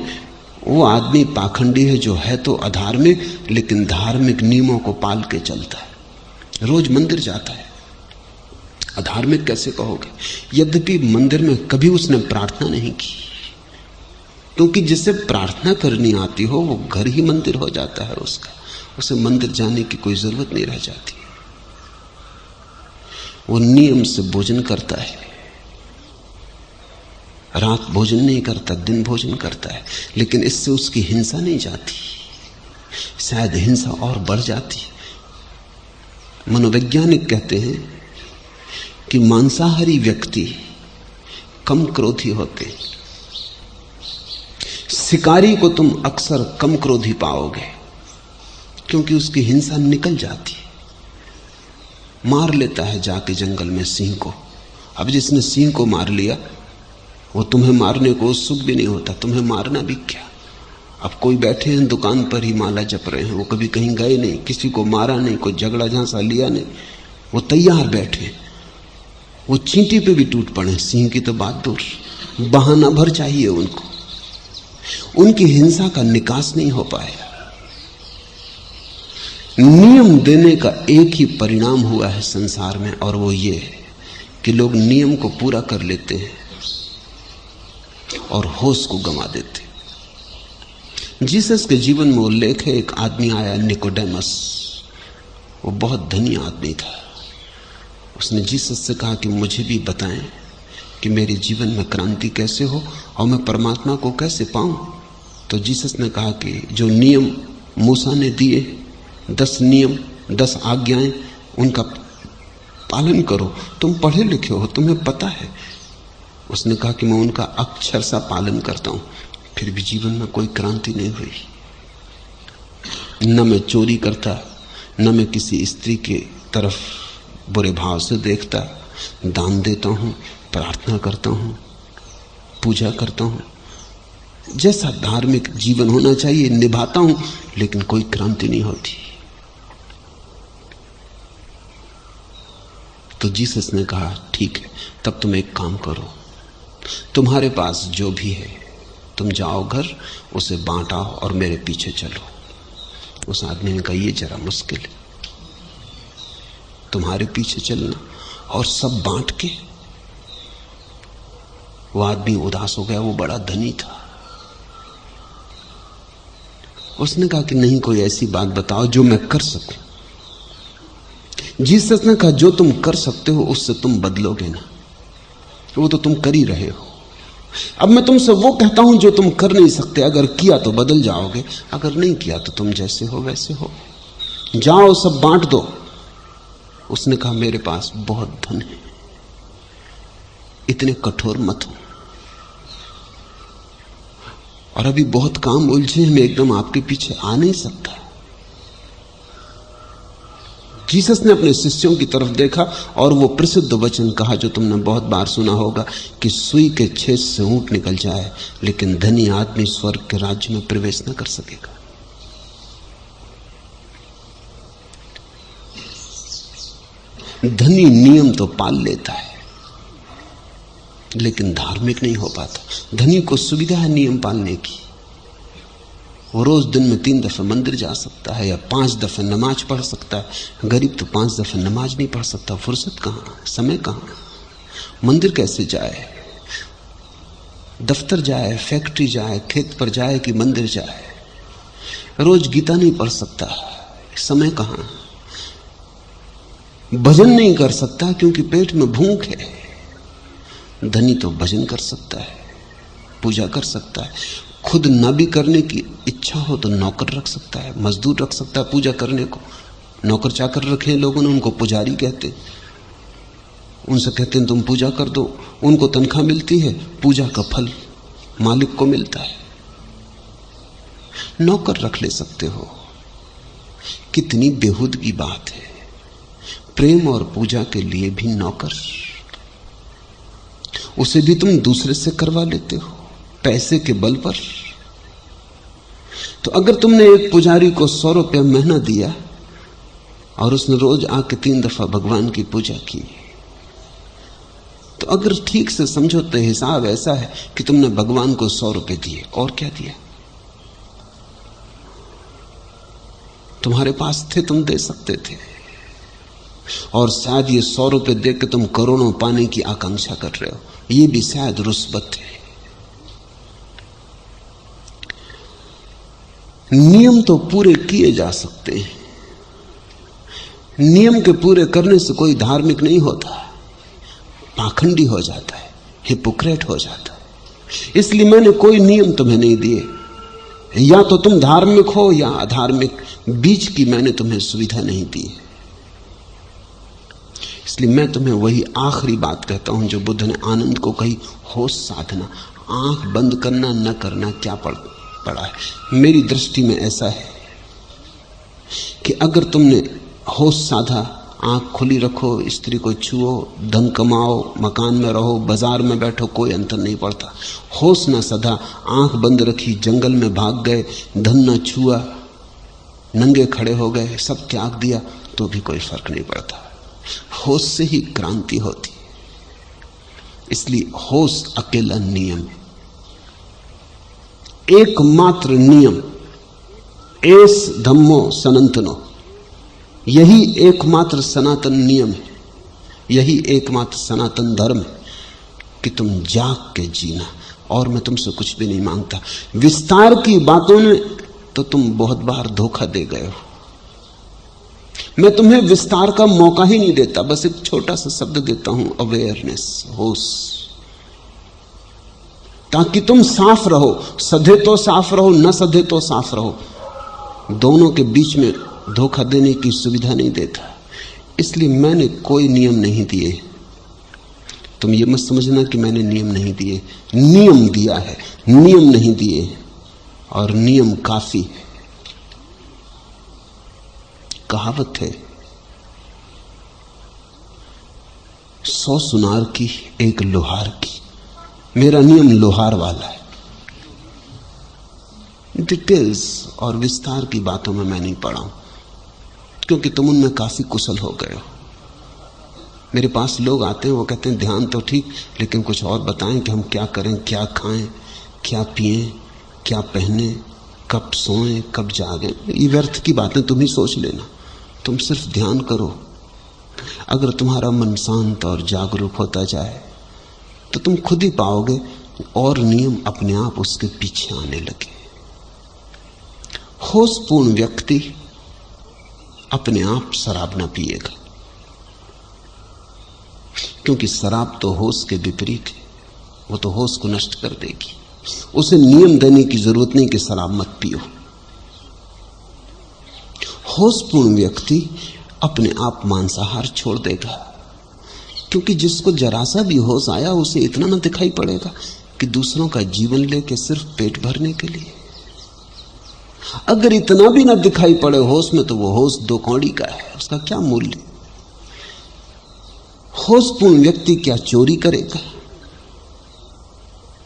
वो आदमी पाखंडी है जो है तो अधार्मिक लेकिन धार्मिक नियमों को पाल के चलता है, रोज मंदिर जाता है। अधार्मिक कैसे कहोगे? यद्यपि मंदिर में कभी उसने प्रार्थना नहीं की, क्योंकि जिसे प्रार्थना करनी आती हो वो घर ही मंदिर हो जाता है उसका, उसे मंदिर जाने की कोई जरूरत नहीं रह जाती। वो नियम से भोजन करता है, रात भोजन नहीं करता, दिन भोजन करता है, लेकिन इससे उसकी हिंसा नहीं जाती, शायद हिंसा और बढ़ जाती। मनोवैज्ञानिक कहते हैं कि मांसाहारी व्यक्ति कम क्रोधी होते, शिकारी को तुम अक्सर कम क्रोधी पाओगे, क्योंकि उसकी हिंसा निकल जाती है। मार लेता है जाके जंगल में सिंह को, अब जिसने सिंह को मार लिया वो तुम्हें मारने को उत्सुक भी नहीं होता, तुम्हें मारना भी क्या। अब कोई बैठे हैं दुकान पर ही माला जप रहे हैं, वो कभी कहीं गए नहीं, किसी को मारा नहीं, कोई झगड़ा झांसा लिया नहीं, वो तैयार बैठे, वो चींटी पे भी टूट पड़े। सिंह की तो बात दूर, बहाना भर चाहिए उनको, उनकी हिंसा का निकास नहीं हो पाया। नियम देने का एक ही परिणाम हुआ है संसार में, और वो ये है कि लोग नियम को पूरा कर लेते हैं और होश को गंवा देते। जीसस के जीवन में उल्लेख है, एक आदमी आया निकोडेमस, वो बहुत धनी आदमी था। उसने जीसस से कहा कि मुझे भी बताएं कि मेरे जीवन में क्रांति कैसे हो और मैं परमात्मा को कैसे पाऊं। तो जीसस ने कहा कि जो नियम मूसा ने दिए, 10 नियम 10 आज्ञाएं, उनका पालन करो। तुम पढ़े लिखे हो, तुम्हें पता है। उसने कहा कि मैं उनका अक्षर सा पालन करता हूं, फिर भी जीवन में कोई क्रांति नहीं हुई। न मैं चोरी करता, न मैं किसी स्त्री के तरफ बुरे भाव से देखता, दान देता हूं, प्रार्थना करता हूं, पूजा करता हूं, जैसा धार्मिक जीवन होना चाहिए निभाता हूं, लेकिन कोई क्रांति नहीं होती। तो जीसस ने कहा ठीक है, तब तुम एक काम करो, तुम्हारे पास जो भी है तुम जाओ घर, उसे बांटाओ और मेरे पीछे चलो। उस आदमी ने कहा ये जरा मुश्किल है, तुम्हारे पीछे चलना और सब बांट के। वो आदमी उदास हो गया, वो बड़ा धनी था। उसने कहा कि नहीं, कोई ऐसी बात बताओ जो मैं कर सकूं। जीसस ने कहा जो तुम कर सकते हो उससे तुम बदलोगे ना, वो तो तुम कर ही रहे हो। अब मैं तुमसे वो कहता हूं जो तुम कर नहीं सकते, अगर किया तो बदल जाओगे, अगर नहीं किया तो तुम जैसे हो वैसे हो। जाओ सब बांट दो। उसने कहा मेरे पास बहुत धन है, इतने कठोर मत हो, और अभी बहुत काम उलझे हैं, मैं एकदम आपके पीछे आ नहीं सकता। जीसस ने अपने शिष्यों की तरफ देखा और वो प्रसिद्ध वचन कहा जो तुमने बहुत बार सुना होगा कि सुई के छेद से ऊंट निकल जाए लेकिन धनी आदमी स्वर्ग के राज्य में प्रवेश न कर सकेगा। धनी नियम तो पाल लेता है लेकिन धार्मिक नहीं हो पाता। धनी को सुविधा है नियम पालने की, वो रोज दिन में 3 दफे मंदिर जा सकता है या 5 दफे नमाज पढ़ सकता है। गरीब तो 5 दफे नमाज नहीं पढ़ सकता। फुर्सत कहां, समय कहां, मंदिर कैसे जाए, दफ्तर जाए, फैक्ट्री जाए, खेत पर जाए कि मंदिर जाए। रोज गीता नहीं पढ़ सकता, समय कहां। भजन नहीं कर सकता क्योंकि पेट में भूख है। धनी तो भजन कर सकता है, पूजा कर सकता है। खुद ना भी करने की इच्छा हो तो नौकर रख सकता है, मजदूर रख सकता है पूजा करने को। नौकर चाकर रखे लोगों ने, उनको पुजारी कहते। उनसे कहते हैं तुम पूजा कर दो, उनको तनख्वाह मिलती है, पूजा का फल मालिक को मिलता है। नौकर रख ले सकते हो। कितनी बेहूदगी बात है। प्रेम और पूजा के लिए भी नौकर, उसे भी तुम दूसरे से करवा लेते हो पैसे के बल पर। तो अगर तुमने एक पुजारी को 100 रुपया महीना दिया और उसने रोज आके 3 दफा भगवान की पूजा की, तो अगर ठीक से समझो तो हिसाब ऐसा है कि तुमने भगवान को 100 रुपए दिए। और क्या दिया? तुम्हारे पास थे, तुम दे सकते थे। और शायद ये 100 रुपए दे के तुम करोड़ों पाने की आकांक्षा कर रहे हो, ये भी शायद रुस्बत है। नियम तो पूरे किए जा सकते हैं। नियम के पूरे करने से कोई धार्मिक नहीं होता, पाखंडी हो जाता है, हिपोक्रेट हो जाता है। इसलिए मैंने कोई नियम तुम्हें नहीं दिए। या तो तुम धार्मिक हो या अधार्मिक, बीच की मैंने तुम्हें सुविधा नहीं दी है। इसलिए मैं तुम्हें वही आखिरी बात कहता हूं जो बुद्ध ने आनंद को कही, होश साधना। आंख बंद करना न करना क्या पड़ा है। मेरी दृष्टि में ऐसा है कि अगर तुमने होश साधा, आंख खुली रखो, स्त्री को छुओ, धन कमाओ, मकान में रहो, बाजार में बैठो, कोई अंतर नहीं पड़ता। होश ना सधा, आंख बंद रखी, जंगल में भाग गए, धन ना छुआ, नंगे खड़े हो गए, सब त्याग दिया, तो भी कोई फर्क नहीं पड़ता। होश से ही क्रांति होती। इसलिए होश अकेला नियम है, एकमात्र नियम। एस धम्मो सनातनो, यही एकमात्र सनातन नियम है, यही एकमात्र सनातन धर्म है कि तुम जाग के जीना। और मैं तुमसे कुछ भी नहीं मांगता। विस्तार की बातों में तो तुम बहुत बार धोखा दे गए हो। मैं तुम्हें विस्तार का मौका ही नहीं देता, बस एक छोटा सा शब्द देता हूं, अवेयरनेस, होश, ताकि तुम साफ रहो। सधे तो साफ रहो, न सधे तो साफ रहो। दोनों के बीच में धोखा देने की सुविधा नहीं देता। इसलिए मैंने कोई नियम नहीं दिए। तुम ये मत समझना कि मैंने नियम नहीं दिए। नियम दिया है, नियम नहीं दिए। और नियम काफी है। कहावत है, 100 सुनार की एक लोहार की। मेरा नियम लोहार वाला है। डिटेल्स और विस्तार की बातों में मैं नहीं पड़ा हूं, क्योंकि तुम उनमें काफी कुशल हो गए हो। मेरे पास लोग आते हैं, वो कहते हैं ध्यान तो ठीक, लेकिन कुछ और बताएं कि हम क्या करें, क्या खाएं, क्या पिएं, क्या पहने, कब सोएं, कब जागें। ये व्यर्थ की बातें तुम ही सोच लेना। तुम सिर्फ ध्यान करो। अगर तुम्हारा मन शांत और जागरूक होता जाए तो तुम खुद ही पाओगे और नियम अपने आप उसके पीछे आने लगे। होशपूर्ण व्यक्ति अपने आप शराब ना पिएगा, क्योंकि शराब तो होश के विपरीत है। वो तो होश को नष्ट कर देगी। उसे नियम देने की जरूरत नहीं कि शराब मत पियो। होशपूर्ण व्यक्ति अपने आप मांसाहार छोड़ देगा, क्योंकि जिसको जरा सा भी होश आया उसे इतना ना दिखाई पड़ेगा कि दूसरों का जीवन लेके सिर्फ पेट भरने के लिए। अगर इतना भी ना दिखाई पड़े होश में, तो वो होश दो कौड़ी का है, उसका क्या मूल्य? होशपूर्ण व्यक्ति क्या चोरी करेगा,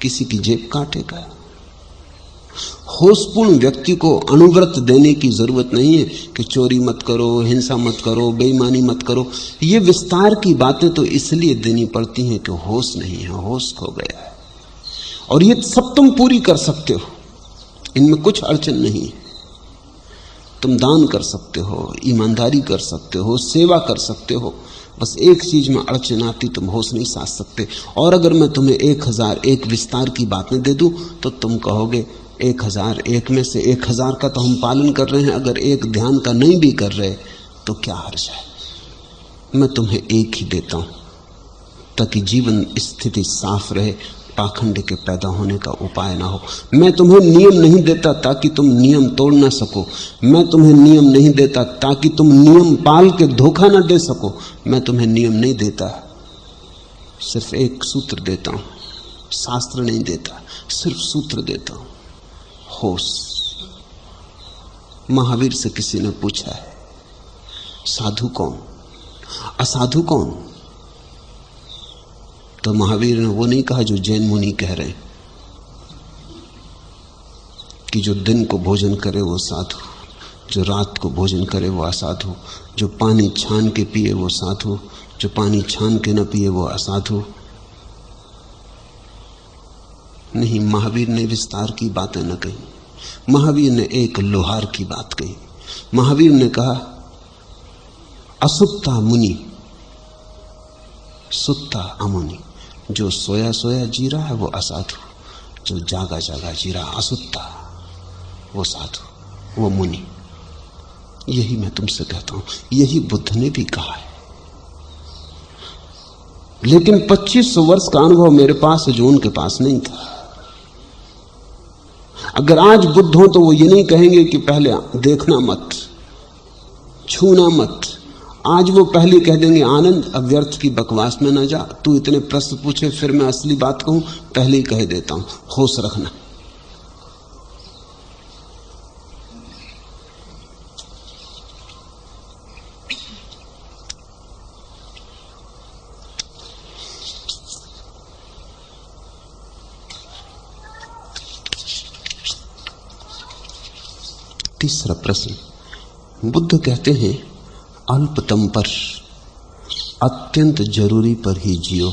किसी की जेब काटेगा? होशपूर्ण व्यक्ति को अनुव्रत देने की जरूरत नहीं है कि चोरी मत करो, हिंसा मत करो, बेईमानी मत करो। ये विस्तार की बातें तो इसलिए देनी पड़ती हैं कि होश नहीं है, होश खो गया है। और ये सब तुम पूरी कर सकते हो, इनमें कुछ अड़चन नहीं है। तुम दान कर सकते हो, ईमानदारी कर सकते हो, सेवा कर सकते हो। बस एक चीज में अड़चन आती, तुम होश नहीं साध सकते। और अगर मैं तुम्हें 1001 विस्तार की बातें दे दूं तो तुम कहोगे 1001 में से 1000 का तो हम पालन कर रहे हैं, अगर एक ध्यान का नहीं भी कर रहे तो क्या हर्ज है। मैं तुम्हें एक ही देता हूं ताकि जीवन स्थिति साफ रहे, पाखंड के पैदा होने का उपाय ना हो। मैं तुम्हें नियम नहीं देता ताकि तुम नियम तोड़ ना सको। मैं तुम्हें नियम नहीं देता ताकि तुम नियम पाल के धोखा ना दे सको। मैं तुम्हें नियम नहीं देता, सिर्फ एक सूत्र देता हूं। शास्त्र नहीं देता, सिर्फ सूत्र देता हूं, होश। महावीर से किसी ने पूछा है, साधु कौन, असाधु कौन? तो महावीर ने वो नहीं कहा जो जैन मुनि कह रहे हैं कि जो दिन को भोजन करे वो साधु, जो रात को भोजन करे वो असाधु, जो पानी छान के पिए वो साधु, जो पानी छान के न पिए वो असाधु। नहीं, महावीर ने विस्तार की बातें न कही। महावीर ने एक लोहार की बात कही। महावीर ने कहा, असुत्ता मुनि सुत्ता अमुनि। जो सोया सोया जी रहा है वो असाधु, जो जागा जागा जी रहा असुत्ता वो साधु, वो मुनि। यही मैं तुमसे कहता हूं, यही बुद्ध ने भी कहा है। लेकिन 2500 वर्ष का अनुभव मेरे पास है जो उनके पास नहीं था। अगर आज बुद्ध हो तो वो ये नहीं कहेंगे कि पहले देखना मत, छूना मत। आज वो पहले कह देंगे, आनंद अब व्यर्थ की बकवास में ना जा, तू इतने प्रश्न पूछे फिर मैं असली बात कहूं, पहले ही कह देता हूं, होश रखना। तीसरा प्रश्न, बुद्ध कहते हैं अल्पतम पर, अत्यंत जरूरी पर ही जियो।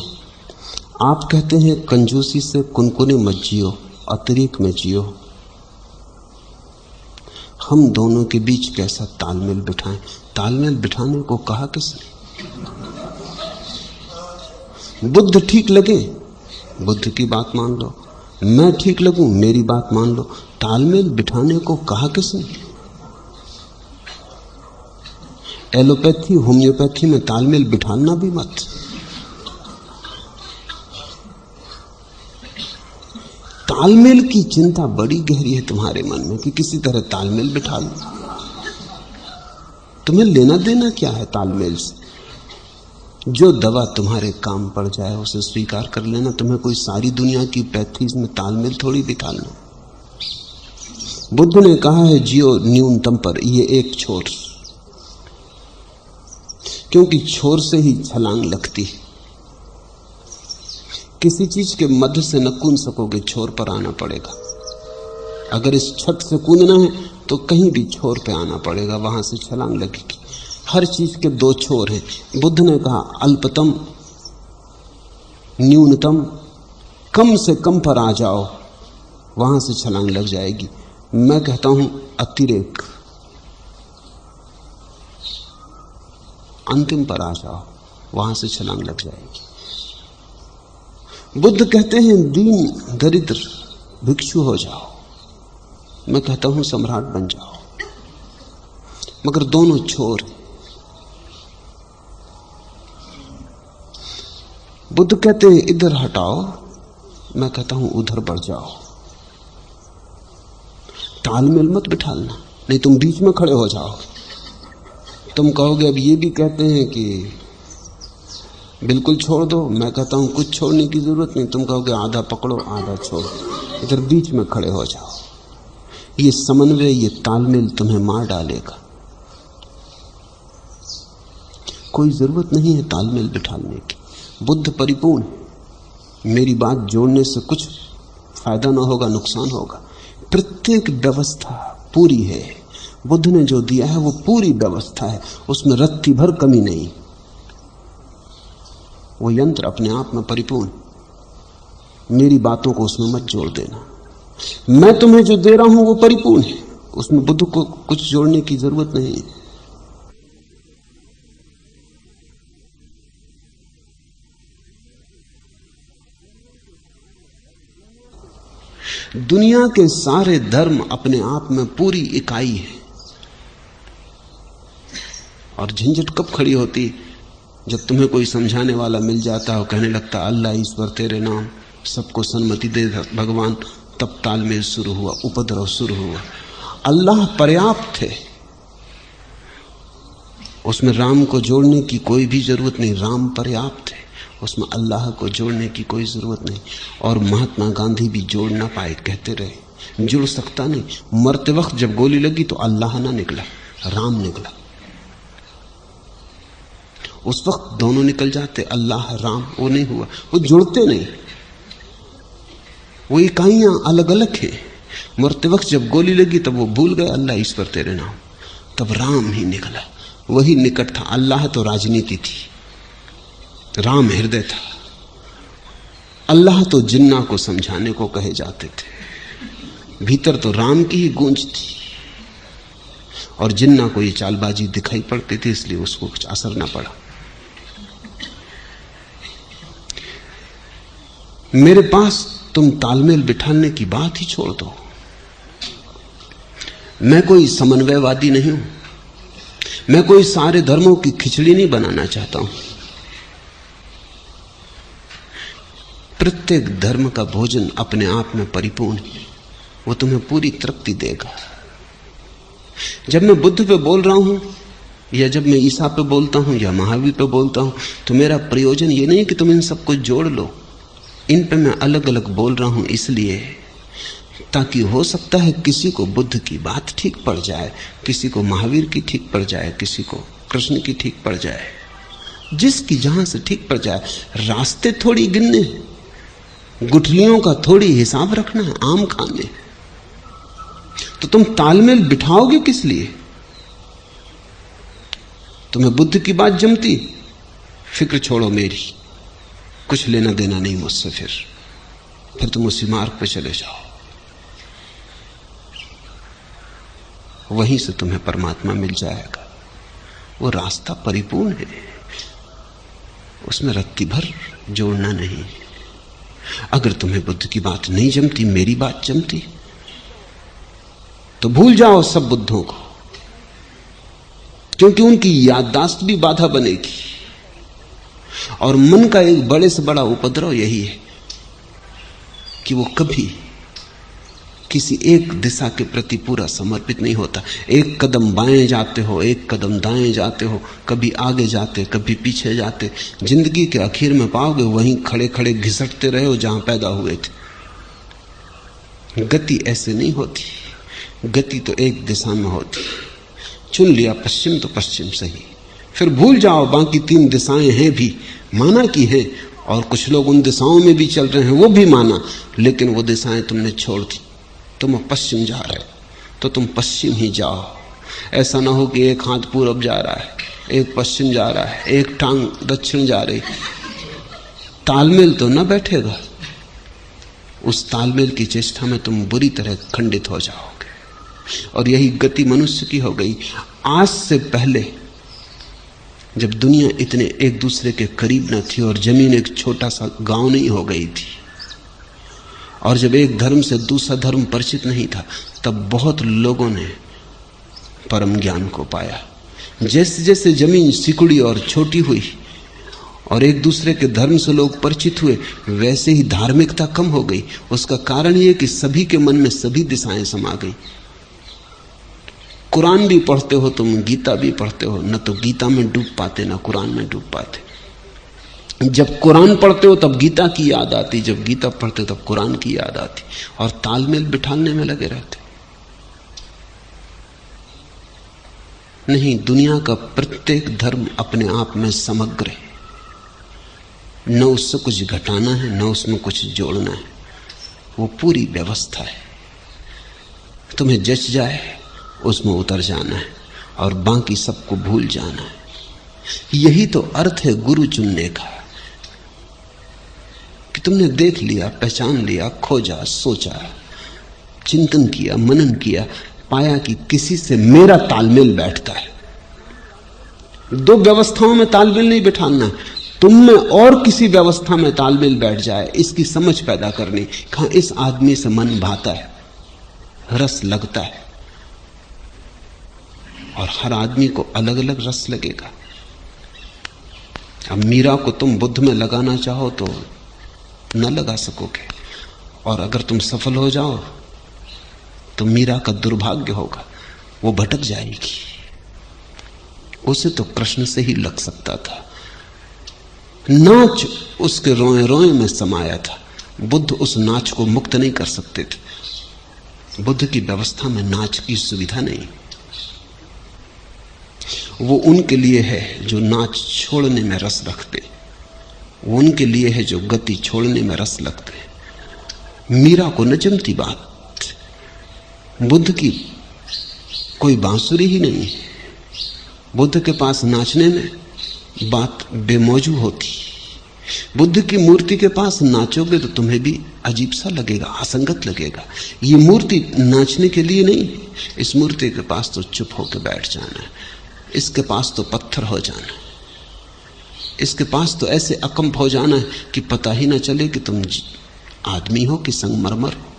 आप कहते हैं कंजूसी से कुनकुने मत जियो, अतिरिक्त में जियो। हम दोनों के बीच कैसा तालमेल बिठाएं? तालमेल बिठाने को कहा किसने? बुद्ध ठीक लगे, बुद्ध की बात मान लो, मैं ठीक लगूं, मेरी बात मान लो। तालमेल बिठाने को कहा किसने? एलोपैथी होम्योपैथी में तालमेल बिठाना भी मत। तालमेल की चिंता बड़ी गहरी है तुम्हारे मन में कि किसी तरह तालमेल बिठा लो। तुम्हें लेना देना क्या है तालमेल से? जो दवा तुम्हारे काम पड़ जाए उसे स्वीकार कर लेना। तुम्हें कोई सारी दुनिया की पैथीज में तालमेल थोड़ी बिठाना। बुद्ध ने कहा है जियो न्यूनतम पर, ये एक छोर, क्योंकि छोर से ही छलांग लगती है। किसी चीज के मध्य से न कूद सकोगे, छोर पर आना पड़ेगा। अगर इस छत से कूदना है तो कहीं भी छोर पे आना पड़ेगा, वहां से छलांग लगेगी। हर चीज के दो छोर हैं। बुद्ध ने कहा अल्पतम, न्यूनतम, कम से कम पर आ जाओ, वहां से छलांग लग जाएगी। मैं कहता हूं अतिरेक, अंतिम पर आ जाओ, वहां से छलांग लग जाएगी। बुद्ध कहते हैं दीन दरिद्र भिक्षु हो जाओ, मैं कहता हूं सम्राट बन जाओ। मगर दोनों छोर हैं। बुद्ध कहते हैं इधर हटाओ, मैं कहता हूं उधर बढ़ जाओ। तालमेल मत बिठालना, नहीं तुम बीच में खड़े हो जाओ। तुम कहोगे अब ये भी कहते हैं कि बिल्कुल छोड़ दो, मैं कहता हूं कुछ छोड़ने की जरूरत नहीं। तुम कहोगे आधा पकड़ो आधा छोड़ो, इधर बीच में खड़े हो जाओ। ये समन्वय, ये तालमेल तुम्हें मार डालेगा। कोई जरूरत नहीं है तालमेल बिठाने की। बुद्ध परिपूर्ण, मेरी बात जोड़ने से कुछ फायदा ना होगा, नुकसान होगा। प्रत्येक व्यवस्था पूरी है। बुद्ध ने जो दिया है वो पूरी व्यवस्था है, उसमें रत्ती भर कमी नहीं। वो यंत्र अपने आप में परिपूर्ण, मेरी बातों को उसमें मत जोड़ देना। मैं तुम्हें जो दे रहा हूं वो परिपूर्ण है, उसमें बुद्ध को कुछ जोड़ने की जरूरत नहीं है। दुनिया के सारे धर्म अपने आप में पूरी इकाई है। और झंझट कब खड़ी होती? जब तुम्हें कोई समझाने वाला मिल जाता हो, कहने लगता अल्लाह ईश्वर तेरे नाम, सबको सन्मति दे भगवान, तब तालमेल शुरू हुआ, उपद्रव शुरू हुआ। अल्लाह पर्याप्त है, उसमें राम को जोड़ने की कोई भी जरूरत नहीं। राम पर्याप्त है, उसमें अल्लाह को जोड़ने की कोई जरूरत नहीं। और महात्मा गांधी भी जोड़ ना पाए, कहते रहे जुड़ सकता नहीं। मरते वक्त जब गोली लगी तो अल्लाह ना निकला, राम निकला। उस वक्त दोनों निकल जाते, अल्लाह राम, वो नहीं हुआ। वो जुड़ते नहीं, वो इकाइयां अलग अलग है। मरते वक्त जब गोली लगी तब वो भूल गए अल्लाह ईश्वर तेरे नाम, तब राम ही निकला। वही निकट था। अल्लाह तो राजनीति थी, राम हृदय था। अल्लाह तो जिन्ना को समझाने को कहे जाते थे, भीतर तो राम की ही गूंज थी। और जिन्ना को ये चालबाजी दिखाई पड़ती थी, इसलिए उसको कुछ असर न पड़ा। मेरे पास तुम तालमेल बिठाने की बात ही छोड़ दो। मैं कोई समन्वयवादी नहीं हूं, मैं कोई सारे धर्मों की खिचड़ी नहीं बनाना चाहता हूं। प्रत्येक धर्म का भोजन अपने आप में परिपूर्ण है, वो तुम्हें पूरी तृप्ति देगा। जब मैं बुद्ध पे बोल रहा हूं, या जब मैं ईसा पे बोलता हूं, या महावीर पे बोलता हूं, तो मेरा प्रयोजन ये नहीं कि तुम इन सबको जोड़ लो। इन पे मैं अलग अलग बोल रहा हूं इसलिए ताकि हो सकता है किसी को बुद्ध की बात ठीक पड़ जाए, किसी को महावीर की ठीक पड़ जाए, किसी को कृष्ण की ठीक पड़ जाए, जिसकी जहां से ठीक पड़ जाए। रास्ते थोड़ी गिनने, गुठलियों का थोड़ी हिसाब रखना है, आम खाने। तो तुम तालमेल बिठाओगे किस लिए? तुम्हें बुद्ध की बात जमती, फिक्र छोड़ो मेरी, कुछ लेना देना नहीं मुझसे। फिर तुम उसी मार्ग पे चले जाओ, वहीं से तुम्हें परमात्मा मिल जाएगा। वो रास्ता परिपूर्ण है, उसमें रत्ती भर जोड़ना नहीं। अगर तुम्हें बुद्ध की बात नहीं जमती, मेरी बात जमती, तो भूल जाओ सब बुद्धों को, क्योंकि उनकी याददाश्त भी बाधा बनेगी। और मन का एक बड़े से बड़ा उपद्रव यही है कि वो कभी किसी एक दिशा के प्रति पूरा समर्पित नहीं होता। एक कदम बाएं जाते हो, एक कदम दाएं जाते हो, कभी आगे जाते, कभी पीछे जाते। जिंदगी के आखिर में पाओगे वहीं खड़े खड़े घिसटते रहे हो जहां पैदा हुए थे। गति ऐसे नहीं होती, गति तो एक दिशा में होती। चुन लिया पश्चिम तो पश्चिम सही, फिर भूल जाओ बाकी तीन दिशाएं हैं भी, माना कि हैं, और कुछ लोग उन दिशाओं में भी चल रहे हैं, वो भी माना, लेकिन वो दिशाएं तुमने छोड़ दी। तुम पश्चिम जा रहे हो तो तुम पश्चिम ही जाओ। ऐसा ना हो कि एक हाथ पूरब जा रहा है, एक पश्चिम जा रहा है, एक टांग दक्षिण जा रही। तालमेल तो ना बैठेगा। उस तालमेल की चेष्टा में तुम बुरी तरह खंडित हो जाओगे। और यही गति मनुष्य की हो गई। आज से पहले जब दुनिया इतने एक दूसरे के करीब न थी और जमीन एक छोटा सा गांव नहीं हो गई थी, और जब एक धर्म से दूसरा धर्म परिचित नहीं था, तब बहुत लोगों ने परम ज्ञान को पाया। जैसे जैसे जमीन सिकुड़ी और छोटी हुई और एक दूसरे के धर्म से लोग परिचित हुए, वैसे ही धार्मिकता कम हो गई। उसका कारण यह कि सभी के मन में सभी दिशाएं समा गई। कुरान भी पढ़ते हो तुम, गीता भी पढ़ते हो, न तो गीता में डूब पाते न कुरान में डूब पाते। जब कुरान पढ़ते हो तब गीता की याद आती, जब गीता पढ़ते हो तब कुरान की याद आती, और तालमेल बिठाने में लगे रहते हो। नहीं, दुनिया का प्रत्येक धर्म अपने आप में समग्र है। न उससे कुछ घटाना है, न उसमें कुछ जोड़ना है। वो पूरी व्यवस्था है। तुम्हें जच जाए उसमें उतर जाना है और बाकी सबको भूल जाना है। यही तो अर्थ है गुरु चुनने का, कि तुमने देख लिया, पहचान लिया, खोजा, सोचा, चिंतन किया, मनन किया, पाया कि किसी से मेरा तालमेल बैठता है। दो व्यवस्थाओं में तालमेल नहीं बिठाना, तुम में और किसी व्यवस्था में तालमेल बैठ जाए, इसकी समझ पैदा करनी। कहां इस आदमी से मन भाता है, रस लगता है, और हर आदमी को अलग अलग रस लगेगा। अब मीरा को तुम बुद्ध में लगाना चाहो तो न लगा सकोगे, और अगर तुम सफल हो जाओ तो मीरा का दुर्भाग्य होगा, वो भटक जाएगी। उसे तो कृष्ण से ही लग सकता था, नाच उसके रोए रोए में समाया था। बुद्ध उस नाच को मुक्त नहीं कर सकते थे। बुद्ध की व्यवस्था में नाच की सुविधा नहीं। वो उनके लिए है जो नाच छोड़ने में रस रखते, वो उनके लिए है जो गति छोड़ने में रस लगते। मीरा को न जमती बात, बुद्ध की कोई बांसुरी ही नहीं है। बुद्ध के पास नाचने में बात बेमौजू होती। बुद्ध की मूर्ति के पास नाचोगे तो तुम्हें भी अजीब सा लगेगा, असंगत लगेगा। ये मूर्ति नाचने के लिए नहीं है। इस मूर्ति के पास तो चुप होकर बैठ जाना है, इसके पास तो पत्थर हो जाना है, इसके पास तो ऐसे अकंप हो जाना है कि पता ही ना चले कि तुम आदमी हो कि संगमरमर हो।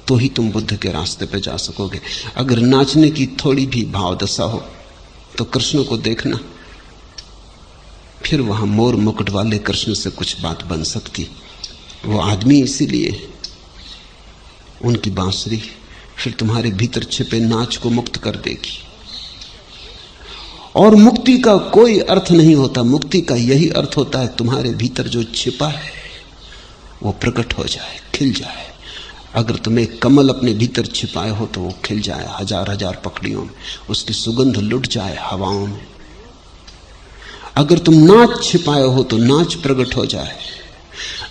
तो ही तुम बुद्ध के रास्ते पे जा सकोगे। अगर नाचने की थोड़ी भी भावदशा हो तो कृष्ण को देखना, फिर वहां मोर मुकुट वाले कृष्ण से कुछ बात बन सकती। वो आदमी इसीलिए, उनकी बांसुरी फिर तुम्हारे भीतर छिपे नाच को मुक्त कर देगी। और मुक्ति का कोई अर्थ नहीं होता, मुक्ति का यही अर्थ होता है तुम्हारे भीतर जो छिपा है वो प्रकट हो जाए, खिल जाए। अगर तुम एक कमल अपने भीतर छिपाए हो तो वो खिल जाए हजार हजार पकड़ियों में, उसकी सुगंध लुट जाए हवाओं में। अगर तुम नाच छिपाए हो तो नाच प्रकट हो जाए।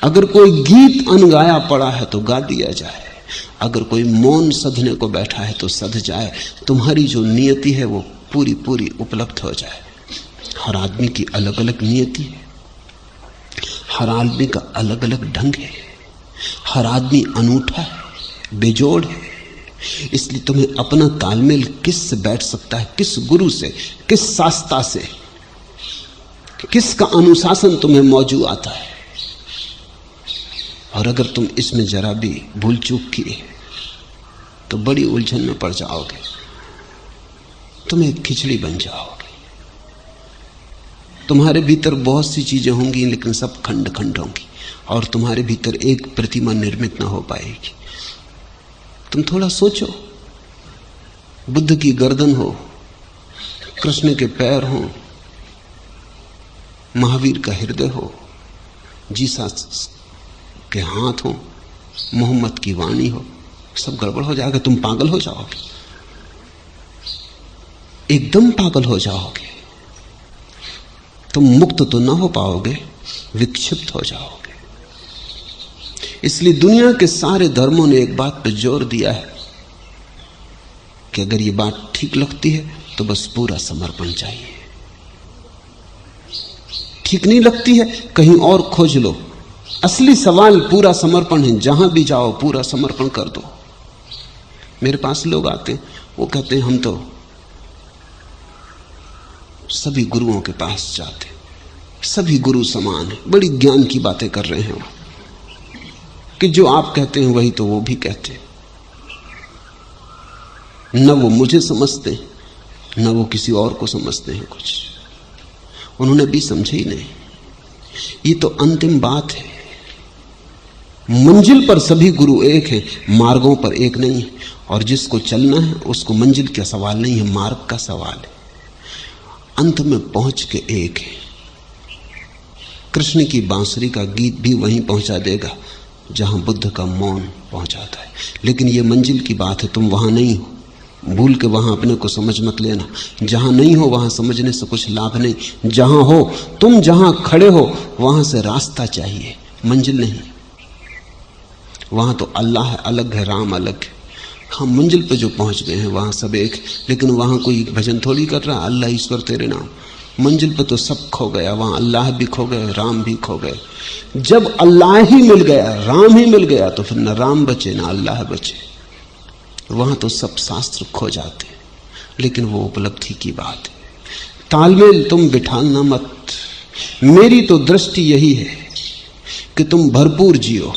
अगर कोई गीत अनगाया पड़ा है तो गा दिया जाए। अगर कोई मौन सधने को बैठा है तो सध जाए। तुम्हारी जो नियति है वो पूरी पूरी उपलब्ध हो जाए। हर आदमी की अलग अलग नियति है, हर आदमी का अलग अलग ढंग है, हर आदमी अनूठा है, बेजोड़ है। इसलिए तुम्हें अपना तालमेल किससे बैठ सकता है, किस गुरु से, किस शास्त्रा से, किसका अनुशासन तुम्हें मौजू आता है। और अगर तुम इसमें जरा भी भूल चूक किए तो बड़ी उलझन में पड़ जाओगे, तुम एक खिचड़ी बन जाओगे। तुम्हारे भीतर बहुत सी चीजें होंगी लेकिन सब खंड खंड होंगी, और तुम्हारे भीतर एक प्रतिमा निर्मित ना हो पाएगी। तुम थोड़ा सोचो, बुद्ध की गर्दन हो, कृष्ण के पैर हो, महावीर का हृदय हो, जीसस के हाथ हो, मोहम्मद की वाणी हो, सब गड़बड़ हो जाएगा। तुम पागल हो जाओगे, एकदम पागल हो जाओगे। तुम मुक्त तो ना हो पाओगे, विक्षिप्त हो जाओगे। इसलिए दुनिया के सारे धर्मों ने एक बात पर जोर दिया है कि अगर ये बात ठीक लगती है तो बस पूरा समर्पण चाहिए। ठीक नहीं लगती है कहीं और खोज लो। असली सवाल पूरा समर्पण है। जहां भी जाओ पूरा समर्पण कर दो। मेरे पास लोग आते हैं, वो कहते हैं हम तो सभी गुरुओं के पास जाते, सभी गुरु समान है। बड़ी ज्ञान की बातें कर रहे हैं वो, कि जो आप कहते हैं वही तो वो भी कहते हैं। न वो मुझे समझते न वो किसी और को समझते हैं। कुछ उन्होंने भी समझे ही नहीं। ये तो अंतिम बात है। मंजिल पर सभी गुरु एक हैं, मार्गों पर एक नहीं है। और जिसको चलना है उसको मंजिल का सवाल नहीं है, मार्ग का सवाल है। अंत में पहुंच के एक है। कृष्ण की बांसुरी का गीत भी वहीं पहुंचा देगा जहां बुद्ध का मौन पहुंचाता है। लेकिन ये मंजिल की बात है, तुम वहां नहीं हो। भूल के वहां अपने को समझ मत लेना। जहां नहीं हो वहां समझने से कुछ लाभ नहीं। जहां हो, तुम जहां खड़े हो वहां से रास्ता चाहिए, मंजिल नहीं। वहां तो अल्लाह अलग है, राम अलग है। हम मंजिल पे जो पहुंच गए हैं वहां सब एक, लेकिन वहां कोई भजन थोड़ी कर रहा, अल्लाह ईश्वर तेरे नाम। मंजिल पे तो सब खो गया, वहां अल्लाह भी खो गए, राम भी खो गए। जब अल्लाह ही मिल गया, राम ही मिल गया, तो फिर न राम बचे न अल्लाह बचे। वहां तो सब शास्त्र खो जाते, लेकिन वो उपलब्धि की बात है। तालमेल तुम बिठाना मत। मेरी तो दृष्टि यही है कि तुम भरपूर जियो।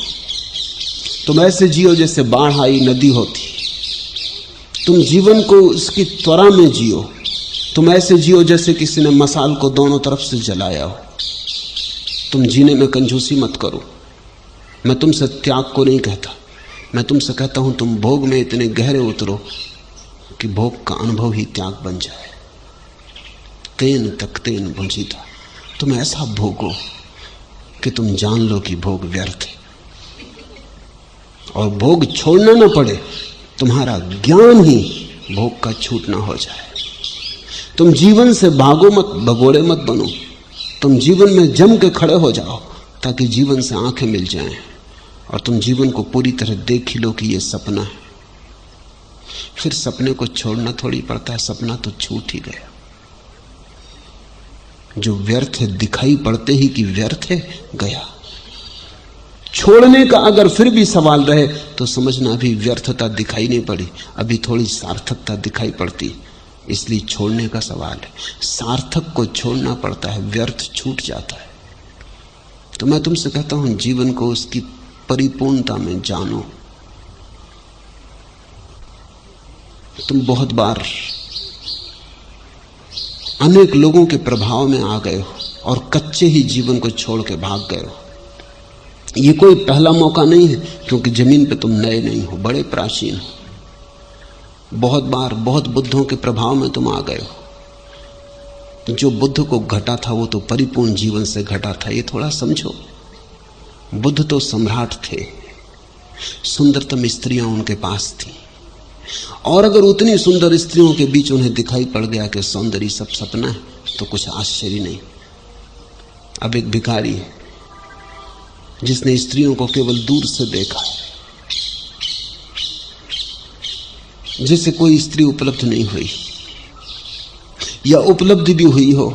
तुम ऐसे जियो जैसे बाढ़ आई नदी होती। तुम जीवन को उसकी त्वरा में जियो। तुम ऐसे जियो जैसे किसी ने मसाल को दोनों तरफ से जलाया हो। तुम जीने में कंजूसी मत करो। मैं तुमसे त्याग को नहीं कहता, मैं तुमसे कहता हूं तुम भोग में इतने गहरे उतरो कि भोग का अनुभव ही त्याग बन जाए। तेन तक तेन भुंजीता, तुम ऐसा भोगो कि तुम जान लो कि भोग व्यर्थ है और भोग छोड़ना ना पड़े। तुम्हारा ज्ञान ही भोग का छूटना हो जाए। तुम जीवन से भागो मत, भगोड़े मत बनो। तुम जीवन में जम के खड़े हो जाओ ताकि जीवन से आंखें मिल जाएं और तुम जीवन को पूरी तरह देख ही लो कि ये सपना है। फिर सपने को छोड़ना थोड़ी पड़ता है, सपना तो छूट ही गया। जो व्यर्थ है दिखाई पड़ते ही कि व्यर्थ है, गया। छोड़ने का अगर फिर भी सवाल रहे तो समझना अभी व्यर्थता दिखाई नहीं पड़ी, अभी थोड़ी सार्थकता दिखाई पड़ती, इसलिए छोड़ने का सवाल है। सार्थक को छोड़ना पड़ता है, व्यर्थ छूट जाता है। तो मैं तुमसे कहता हूं जीवन को उसकी परिपूर्णता में जानो। तुम बहुत बार अनेक लोगों के प्रभाव में आ गए हो और कच्चे ही जीवन को छोड़ के भाग गए हो। ये कोई पहला मौका नहीं है, क्योंकि जमीन पे तुम नए नहीं हो, बड़े प्राचीन हो। बहुत बार बहुत बुद्धों के प्रभाव में तुम आ गए हो। जो बुद्ध को घटा था वो तो परिपूर्ण जीवन से घटा था, ये थोड़ा समझो। बुद्ध तो सम्राट थे, सुंदरतम स्त्रियां उनके पास थी, और अगर उतनी सुंदर स्त्रियों के बीच उन्हें दिखाई पड़ गया कि सौंदर्य सब सपना है तो कुछ आश्चर्य नहीं। अब एक भिखारी है जिसने स्त्रियों को केवल दूर से देखा है, जिसे कोई स्त्री उपलब्ध नहीं हुई, या उपलब्ध भी हुई हो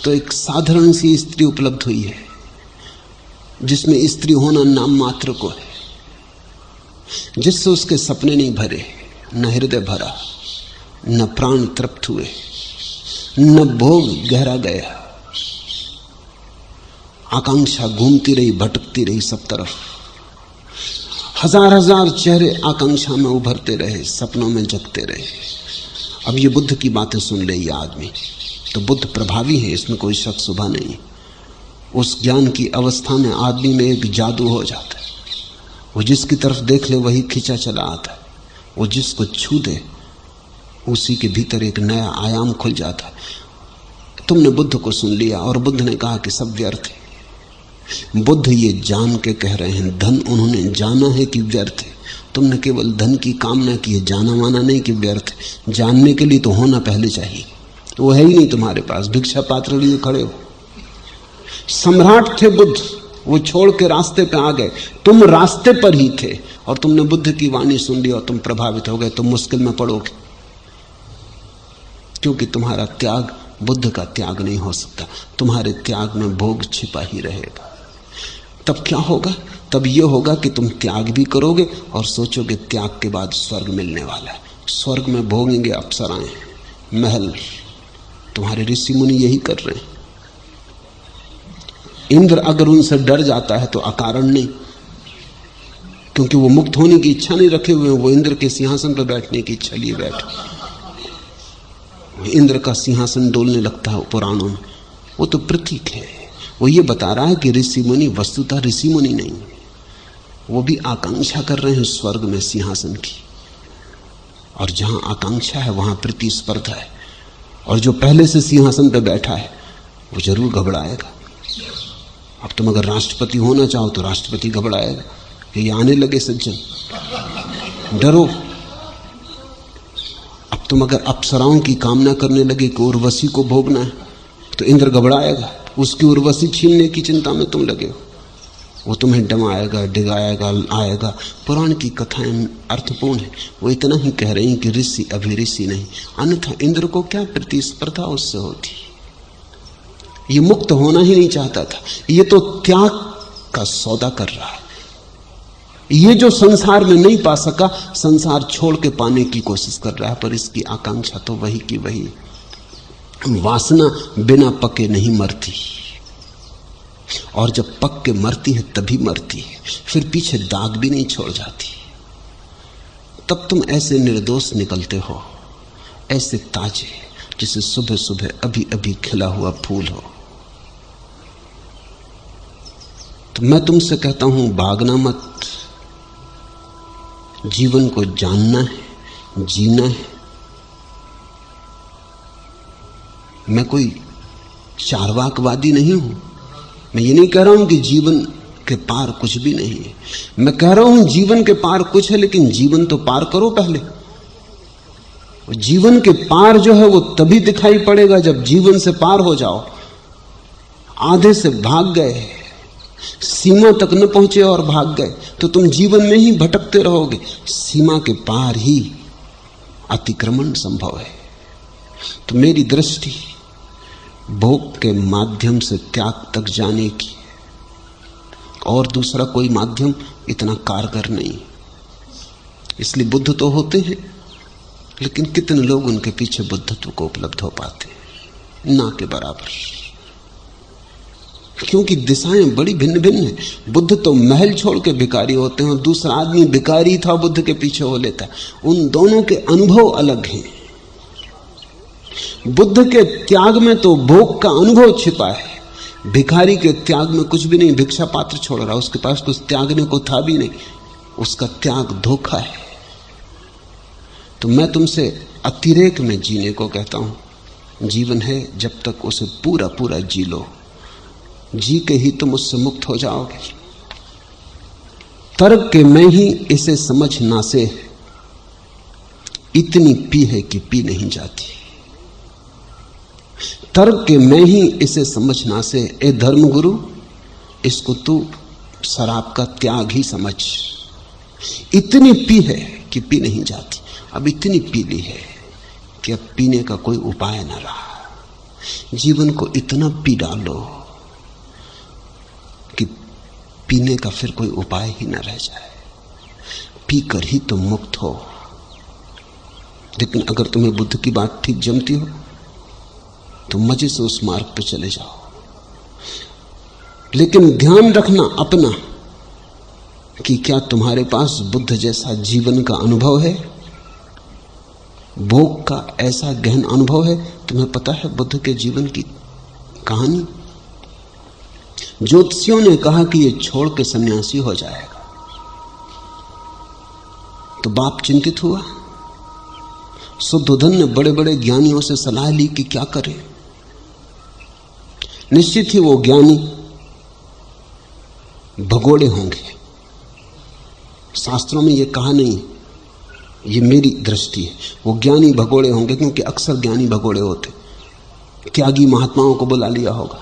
तो एक साधारण सी स्त्री उपलब्ध हुई है जिसमें स्त्री होना नाम मात्र को है, जिससे उसके सपने नहीं भरे, न हृदय भरा, न प्राण तृप्त हुए, न भोग गहरा गया। आकांक्षा घूमती रही, भटकती रही सब तरफ। हजार हजार चेहरे आकांक्षा में उभरते रहे, सपनों में जगते रहे। अब ये बुद्ध की बातें सुन ले ये आदमी, तो बुद्ध प्रभावी है, इसमें कोई शक शुबा नहीं। उस ज्ञान की अवस्था में आदमी में एक जादू हो जाता है। वो जिसकी तरफ देख ले वही खिंचा चला आता है, वो जिसको छू दे उसी के भीतर एक नया आयाम खुल जाता है। तुमने बुद्ध को सुन लिया और बुद्ध ने कहा कि सब व्यर्थ है। बुद्ध ये जान के कह रहे हैं, धन उन्होंने जाना है कि व्यर्थ है। तुमने केवल धन की कामना की है, जाना माना नहीं कि व्यर्थ है। जानने के लिए तो होना पहले चाहिए, वो है ही नहीं तुम्हारे पास, भिक्षा पात्र लिए खड़े हो। सम्राट थे बुद्ध, वो छोड़ के रास्ते पे आ गए, तुम रास्ते पर ही थे और तुमने बुद्ध की वाणी सुन ली और तुम प्रभावित हो गए। तुम मुश्किल में पड़ोगे, क्योंकि तुम्हारा त्याग बुद्ध का त्याग नहीं हो सकता। तुम्हारे त्याग में भोग छिपा ही रहेगा। तब क्या होगा? तब यह होगा कि तुम त्याग भी करोगे और सोचोगे त्याग के बाद स्वर्ग मिलने वाला है। स्वर्ग में भोगेंगे अप्सराएं, महल। तुम्हारे ऋषि मुनि यही कर रहे हैं। इंद्र अगर उनसे डर जाता है तो अकारण नहीं, क्योंकि वो मुक्त होने की इच्छा नहीं रखे हुए, वो इंद्र के सिंहासन पर बैठने की इच्छा लिए बैठे। इंद्र का सिंहासन डोलने लगता है पुराणों में, वो तो प्रतीक है। वो ये बता रहा है कि ऋषि मुनि वस्तुतः ऋषि मुनि नहीं, वो भी आकांक्षा कर रहे हैं स्वर्ग में सिंहासन की। और जहां आकांक्षा है वहां प्रतिस्पर्धा है, और जो पहले से सिंहासन पर बैठा है वो जरूर घबराएगा। अब तुम अगर राष्ट्रपति होना चाहो तो राष्ट्रपति घबराएगा कि ये आने लगे सज्जन, डरो। तुम अगर अप्सराओं की कामना करने लगे कि उर्वशी को भोगना है, तो इंद्र घबराएगा, उसकी उर्वशी छीनने की चिंता में तुम लगे हो। वो तुम्हें डमाएगा, डिगाएगा, आएगा। पुराण की कथाएं अर्थपूर्ण है। वो इतना ही कह रही कि ऋषि अभी ऋषि नहीं, अन्यथा इंद्र को क्या प्रतिस्पर्धा उससे होती। ये मुक्त होना ही नहीं चाहता था, ये तो त्याग का सौदा कर रहा है। ये जो संसार में नहीं पा सका, संसार छोड़ के पाने की कोशिश कर रहा है, पर इसकी आकांक्षा तो वही की वही। वासना बिना पके नहीं मरती, और जब पक के मरती है तभी मरती है, फिर पीछे दाग भी नहीं छोड़ जाती। तब तुम ऐसे निर्दोष निकलते हो, ऐसे ताजे, जैसे सुबह सुबह अभी अभी खिला हुआ फूल हो। तो मैं तुमसे कहता हूं, भागना मत। जीवन को जानना है, जीना है। मैं कोई चार्वाकवादी नहीं हूं। मैं ये नहीं कह रहा हूं कि जीवन के पार कुछ भी नहीं है। मैं कह रहा हूं जीवन के पार कुछ है, लेकिन जीवन तो पार करो पहले। जीवन के पार जो है वो तभी दिखाई पड़ेगा जब जीवन से पार हो जाओ। आधे से भाग गए, सीमा तक न पहुंचे और भाग गए, तो तुम जीवन में ही भटकते रहोगे। सीमा के पार ही अतिक्रमण संभव है। तो मेरी दृष्टि भोग के माध्यम से त्याग तक जाने की, और दूसरा कोई माध्यम इतना कारगर नहीं। इसलिए बुद्ध तो होते हैं, लेकिन कितने लोग उनके पीछे बुद्धत्व को उपलब्ध हो पाते हैं? ना के बराबर, क्योंकि दिशाएं बड़ी भिन्न भिन्न हैं। बुद्ध तो महल छोड़ के भिखारी होते हैं, दूसरा आदमी भिखारी था बुद्ध के पीछे हो लेता है। उन दोनों के अनुभव अलग हैं। बुद्ध के त्याग में तो भोग का अनुभव छिपा है, भिखारी के त्याग में कुछ भी नहीं। भिक्षा पात्र छोड़ रहा, उसके पास कुछ त्यागने को था भी नहीं, उसका त्याग धोखा है। तो मैं तुमसे अतिरेक में जीने को कहता हूं। जीवन है, जब तक उसे पूरा पूरा जी लो। जी के ही तुम उससे मुक्त हो जाओगे। तर्क के मैं ही इसे समझ ना से, इतनी पी है कि पी नहीं जाती। तर्क के मैं ही इसे समझ ना से, ए धर्मगुरु इसको तू शराब का त्याग ही समझ। इतनी पी है कि पी नहीं जाती। अब इतनी पी ली है कि अब पीने का कोई उपाय न रहा। जीवन को इतना पी डालो कि पीने का फिर कोई उपाय ही न रह जाए। पीकर ही तुम मुक्त हो। लेकिन अगर तुम्हें बुद्ध की बात ठीक जमती हो तो मजे से उस मार्ग पर चले जाओ। लेकिन ध्यान रखना अपना कि क्या तुम्हारे पास बुद्ध जैसा जीवन का अनुभव है, भोग का ऐसा गहन अनुभव है। तुम्हें पता है बुद्ध के जीवन की कहानी? ज्योतिषियों ने कहा कि ये छोड़ के सन्यासी हो जाएगा, तो बाप चिंतित हुआ। शुद्धोधन ने बड़े बड़े ज्ञानियों से सलाह ली कि क्या करें। निश्चित ही वो ज्ञानी भगोड़े होंगे। शास्त्रों में ये कहा नहीं, ये मेरी दृष्टि है। वो ज्ञानी भगोड़े होंगे, क्योंकि अक्सर ज्ञानी भगोड़े होते। त्यागी महात्माओं को बुला लिया होगा,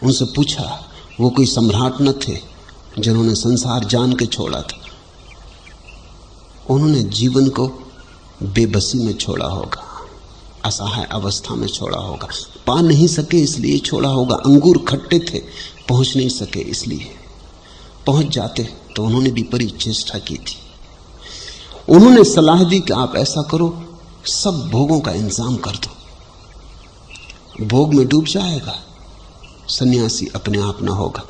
उनसे पूछा, वो कोई सम्राट न थे जिन्होंने संसार जान के छोड़ा था। उन्होंने जीवन को बेबसी में छोड़ा होगा, असहाय अवस्था में छोड़ा होगा। पा नहीं सके इसलिए छोड़ा होगा। अंगूर खट्टे थे, पहुंच नहीं सके इसलिए। पहुंच जाते तो उन्होंने भी बड़ी चेष्टा की थी। उन्होंने सलाह दी कि आप ऐसा करो, सब भोगों का इंतजाम कर दो। भोग में डूब जाएगा, सन्यासी अपने आप ना होगा।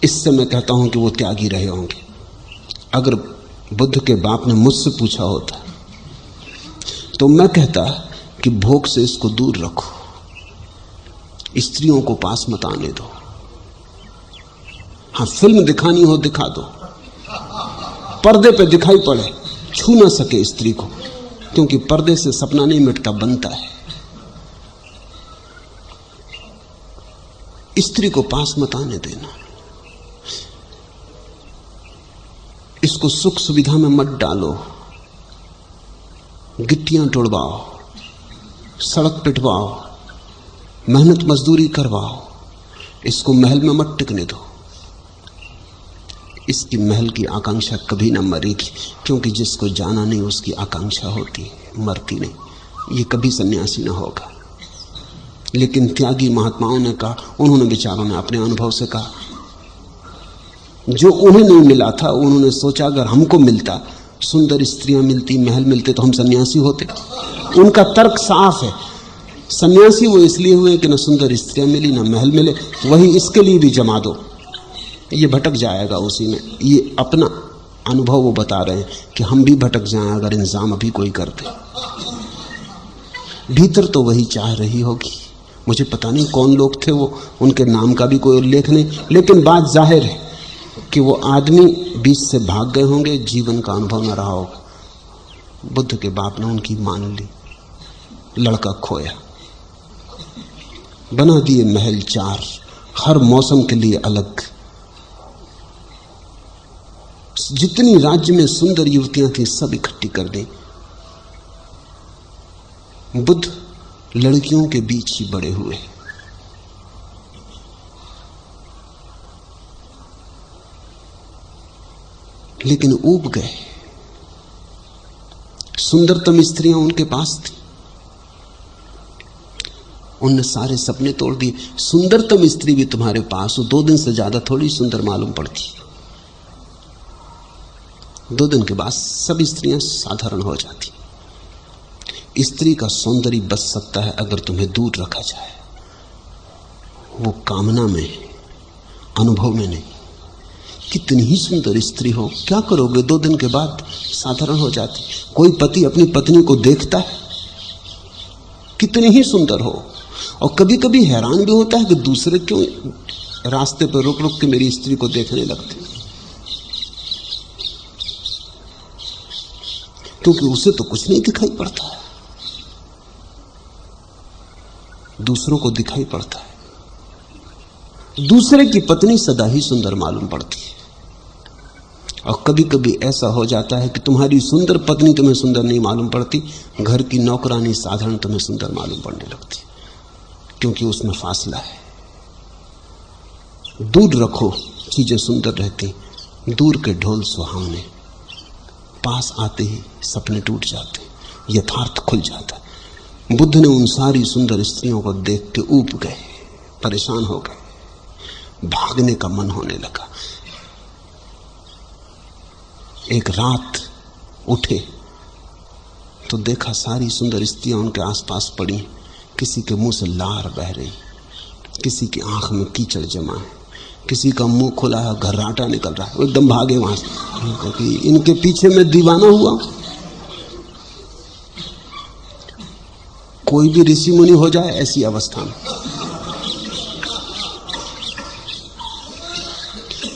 इससे मैं कहता हूं कि वो त्यागी रहे होंगे। अगर बुद्ध के बाप ने मुझसे पूछा होता तो मैं कहता कि भोग से इसको दूर रखो, स्त्रियों को पास मत आने दो। हाँ, फिल्म दिखानी हो दिखा दो, पर्दे पे दिखाई पड़े, छू ना सके स्त्री को, क्योंकि पर्दे से सपना नहीं मिटता, बनता है। स्त्री को पास मत आने देना, इसको सुख सुविधा में मत डालो। गिट्टियां तोड़वाओ, सड़क पिटवाओ, मेहनत मजदूरी करवाओ, इसको महल में मत टिकने दो। इसकी महल की आकांक्षा कभी न मरेगी, क्योंकि जिसको जाना नहीं उसकी आकांक्षा होती है, मरती नहीं। ये कभी सन्यासी न होगा। लेकिन त्यागी महात्माओं ने कहा, उन्होंने विचारों ने अपने अनुभव से कहा, जो उन्हें नहीं मिला था उन्होंने सोचा अगर हमको मिलता, सुंदर स्त्रियां मिलती, महल मिलते, तो हम सन्यासी होते। उनका तर्क साफ है, सन्यासी वो इसलिए हुए कि न सुंदर स्त्रियां मिली न महल मिले, वही इसके लिए भी जमा दो, ये भटक जाएगा उसी में। ये अपना अनुभव वो बता रहे हैं कि हम भी भटक जाएं अगर इंतजाम अभी कोई कर दे। भीतर तो वही चाह रही होगी। मुझे पता नहीं कौन लोग थे वो, उनके नाम का भी कोई उल्लेख नहीं, लेकिन बात जाहिर है कि वो आदमी बीच से भाग गए होंगे, जीवन का अनुभव न रहा होगा। बुद्ध के बाप ने उनकी मान ली, लड़का खोया, बना दिए महल 4, हर मौसम के लिए अलग। जितनी राज्य में सुंदर युवतियां थी सब इकट्ठी कर दी। बुद्ध लड़कियों के बीच ही बड़े हुए। लेकिन ऊब गए। सुंदरतम स्त्रियां उनके पास थी, उनने सारे सपने तोड़ दिए। सुंदरतम स्त्री भी तुम्हारे पास हो, 2 दिन से ज्यादा थोड़ी सुंदर मालूम पड़ती। 2 दिन के बाद सब स्त्रियां साधारण हो जाती। स्त्री का सौंदर्य बच सकता है अगर तुम्हें दूर रखा जाए, वो कामना में, अनुभव में नहीं। कितनी ही सुंदर स्त्री हो, क्या करोगे, 2 दिन के बाद साधारण हो जाती। कोई पति अपनी पत्नी को देखता है, कितनी ही सुंदर हो, और कभी कभी हैरान भी होता है कि दूसरे क्यों रास्ते पर रुक रुक के मेरी स्त्री को देखने लगते, क्योंकि उसे तो कुछ नहीं दिखाई पड़ता है, दूसरों को दिखाई पड़ता है। दूसरे की पत्नी सदा ही सुंदर मालूम पड़ती है। और कभी कभी ऐसा हो जाता है कि तुम्हारी सुंदर पत्नी तुम्हें सुंदर नहीं मालूम पड़ती, घर की नौकरानी साधारण तुम्हें सुंदर मालूम पड़ने लगती, क्योंकि उसमें फासला है। दूर रखो चीजें सुंदर रहती, दूर के ढोल सुहावने, पास आते ही सपने टूट जाते, यथार्थ खुल जाता। बुद्ध ने उन सारी सुंदर स्त्रियों को देख के ऊब गए, परेशान हो गए, भागने का मन होने लगा। एक रात उठे तो देखा सारी सुंदर स्त्रियां उनके आसपास पड़ी, किसी के मुंह से लार बह रही, किसी की आंख में कीचड़ जमा है, किसी का मुंह खुला है, घर्राटा निकल रहा है। वो एकदम भागे वहां से, क्योंकि इनके पीछे मैं दीवाना हुआ। कोई भी ऋषि मुनि हो जाए ऐसी अवस्था में।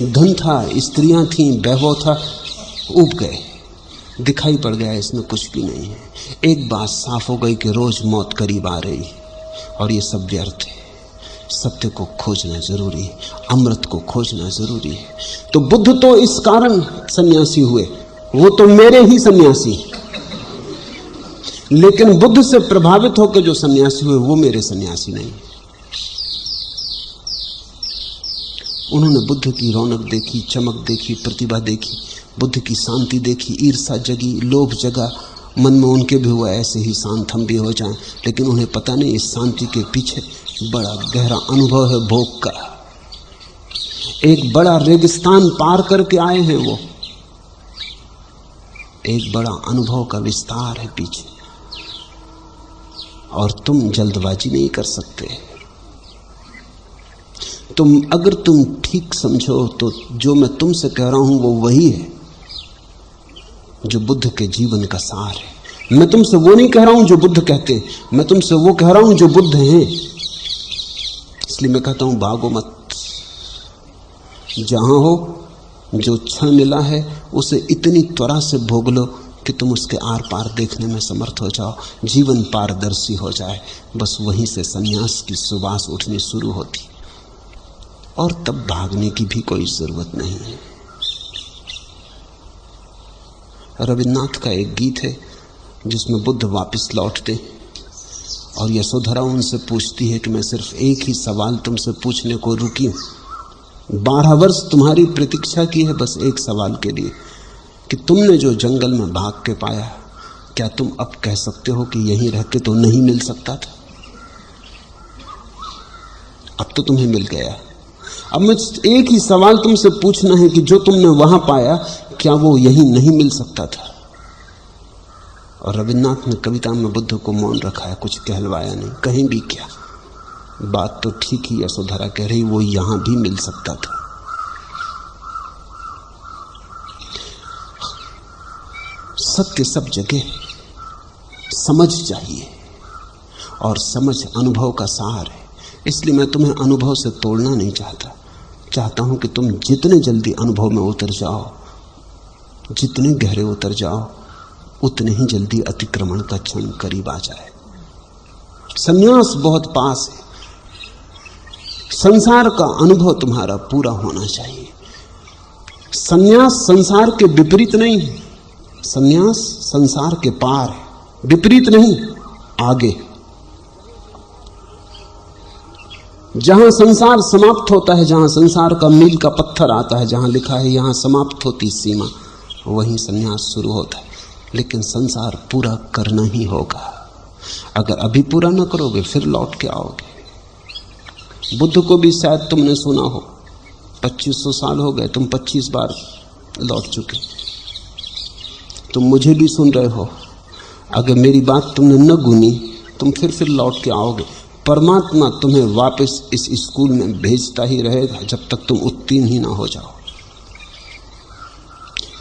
धन था, स्त्रियां थीं, वैभव था, ऊब गए, दिखाई पड़ गया इसमें कुछ भी नहीं है। एक बात साफ हो गई कि रोज मौत करीब आ रही है और ये सब व्यर्थ है। सत्य को खोजना जरूरी है, अमृत को खोजना जरूरी है। तो बुद्ध तो इस कारण सन्यासी हुए, वो तो मेरे ही सन्यासी, लेकिन बुद्ध से प्रभावित होकर जो सन्यासी हुए वो मेरे सन्यासी नहीं। उन्होंने बुद्ध की रौनक देखी, चमक देखी, प्रतिभा देखी, बुद्ध की शांति देखी, ईर्षा जगी, लोभ जगा मन में उनके भी हुआ ऐसे ही शांत हम भी हो जाएं। लेकिन उन्हें पता नहीं इस शांति के पीछे बड़ा गहरा अनुभव है भोग का। एक बड़ा रेगिस्तान पार करके आए हैं वो, एक बड़ा अनुभव का विस्तार है पीछे, और तुम जल्दबाजी नहीं कर सकते। अगर तुम ठीक समझो तो जो मैं तुमसे कह रहा हूं वो वही है जो बुद्ध के जीवन का सार है। मैं तुमसे वो नहीं कह रहा हूं जो बुद्ध कहते हैं, मैं तुमसे वो कह रहा हूं जो बुद्ध हैं। इसलिए मैं कहता हूं भागो मत, जहां हो जो क्षण मिला है उसे इतनी त्वरा से भोग लो कि तुम उसके आर पार देखने में समर्थ हो जाओ, जीवन पारदर्शी हो जाए। बस वहीं से सन्यास की सुवास उठनी शुरू होती, और तब भागने की भी कोई जरूरत नहीं है। रविन्द्रनाथ का एक गीत है, जिसमें बुद्ध वापस लौटते हैं और यशोधरा उनसे पूछती है कि मैं सिर्फ एक ही सवाल तुमसे पूछने को रुकी हूं। 12 वर्ष तुम्हारी प्रतीक्षा की है बस एक सवाल के लिए कि तुमने जो जंगल में भाग के पाया, क्या तुम अब कह सकते हो कि यहीं रह के तो नहीं मिल सकता था? अब तो तुम्हें मिल गया। अब मैं एक ही सवाल तुमसे पूछना है कि जो तुमने वहां पाया, क्या वो यहीं नहीं मिल सकता था? और रविन्द्रनाथ ने कविता में बुद्ध को मौन रखा है, कुछ कहलवाया नहीं। कहीं भी क्या, बात तो ठीक ही यशोधरा कह रही, वो यहां भी मिल सकता था। सत्य सब जगह, समझ चाहिए और समझ अनुभव का सार है। इसलिए मैं तुम्हें अनुभव से तोड़ना नहीं चाहता हूं कि तुम जितने जल्दी अनुभव में उतर जाओ, जितने गहरे उतर जाओ, उतने ही जल्दी अतिक्रमण का क्षण करीब आ जाए। संन्यास बहुत पास है। संसार का अनुभव तुम्हारा पूरा होना चाहिए। संन्यास संसार के विपरीत नहीं है, संन्यास संसार के पार है, विपरीत नहीं, आगे। जहां संसार समाप्त होता है, जहां संसार का मील का पत्थर आता है, जहां लिखा है यहां समाप्त होती सीमा, वहीं संन्यास शुरू होता है। लेकिन संसार पूरा करना ही होगा। अगर अभी पूरा न करोगे फिर लौट के आओगे। बुद्ध को भी शायद तुमने सुना हो, 2500 साल हो गए, तुम 25 बार लौट चुके। तुम मुझे भी सुन रहे हो, अगर मेरी बात तुमने न गुनी तुम फिर लौट के आओगे। परमात्मा तुम्हें वापस इस स्कूल में भेजता ही रहेगा जब तक तुम उत्तीर्ण ही ना हो जाओ।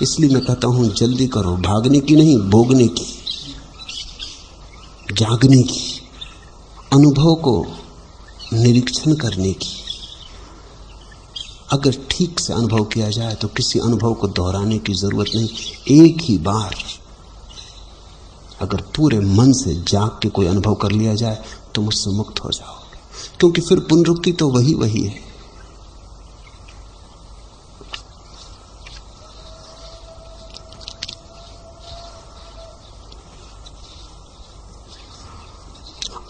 इसलिए मैं कहता हूं जल्दी करो, भागने की नहीं, भोगने की, जागने की, अनुभव को निरीक्षण करने की। अगर ठीक से अनुभव किया जाए तो किसी अनुभव को दोहराने की जरूरत नहीं। एक ही बार अगर पूरे मन से जाग के कोई अनुभव कर लिया जाए तो मुझसे मुक्त हो जाओगे, क्योंकि फिर पुनरुक्ति तो वही है।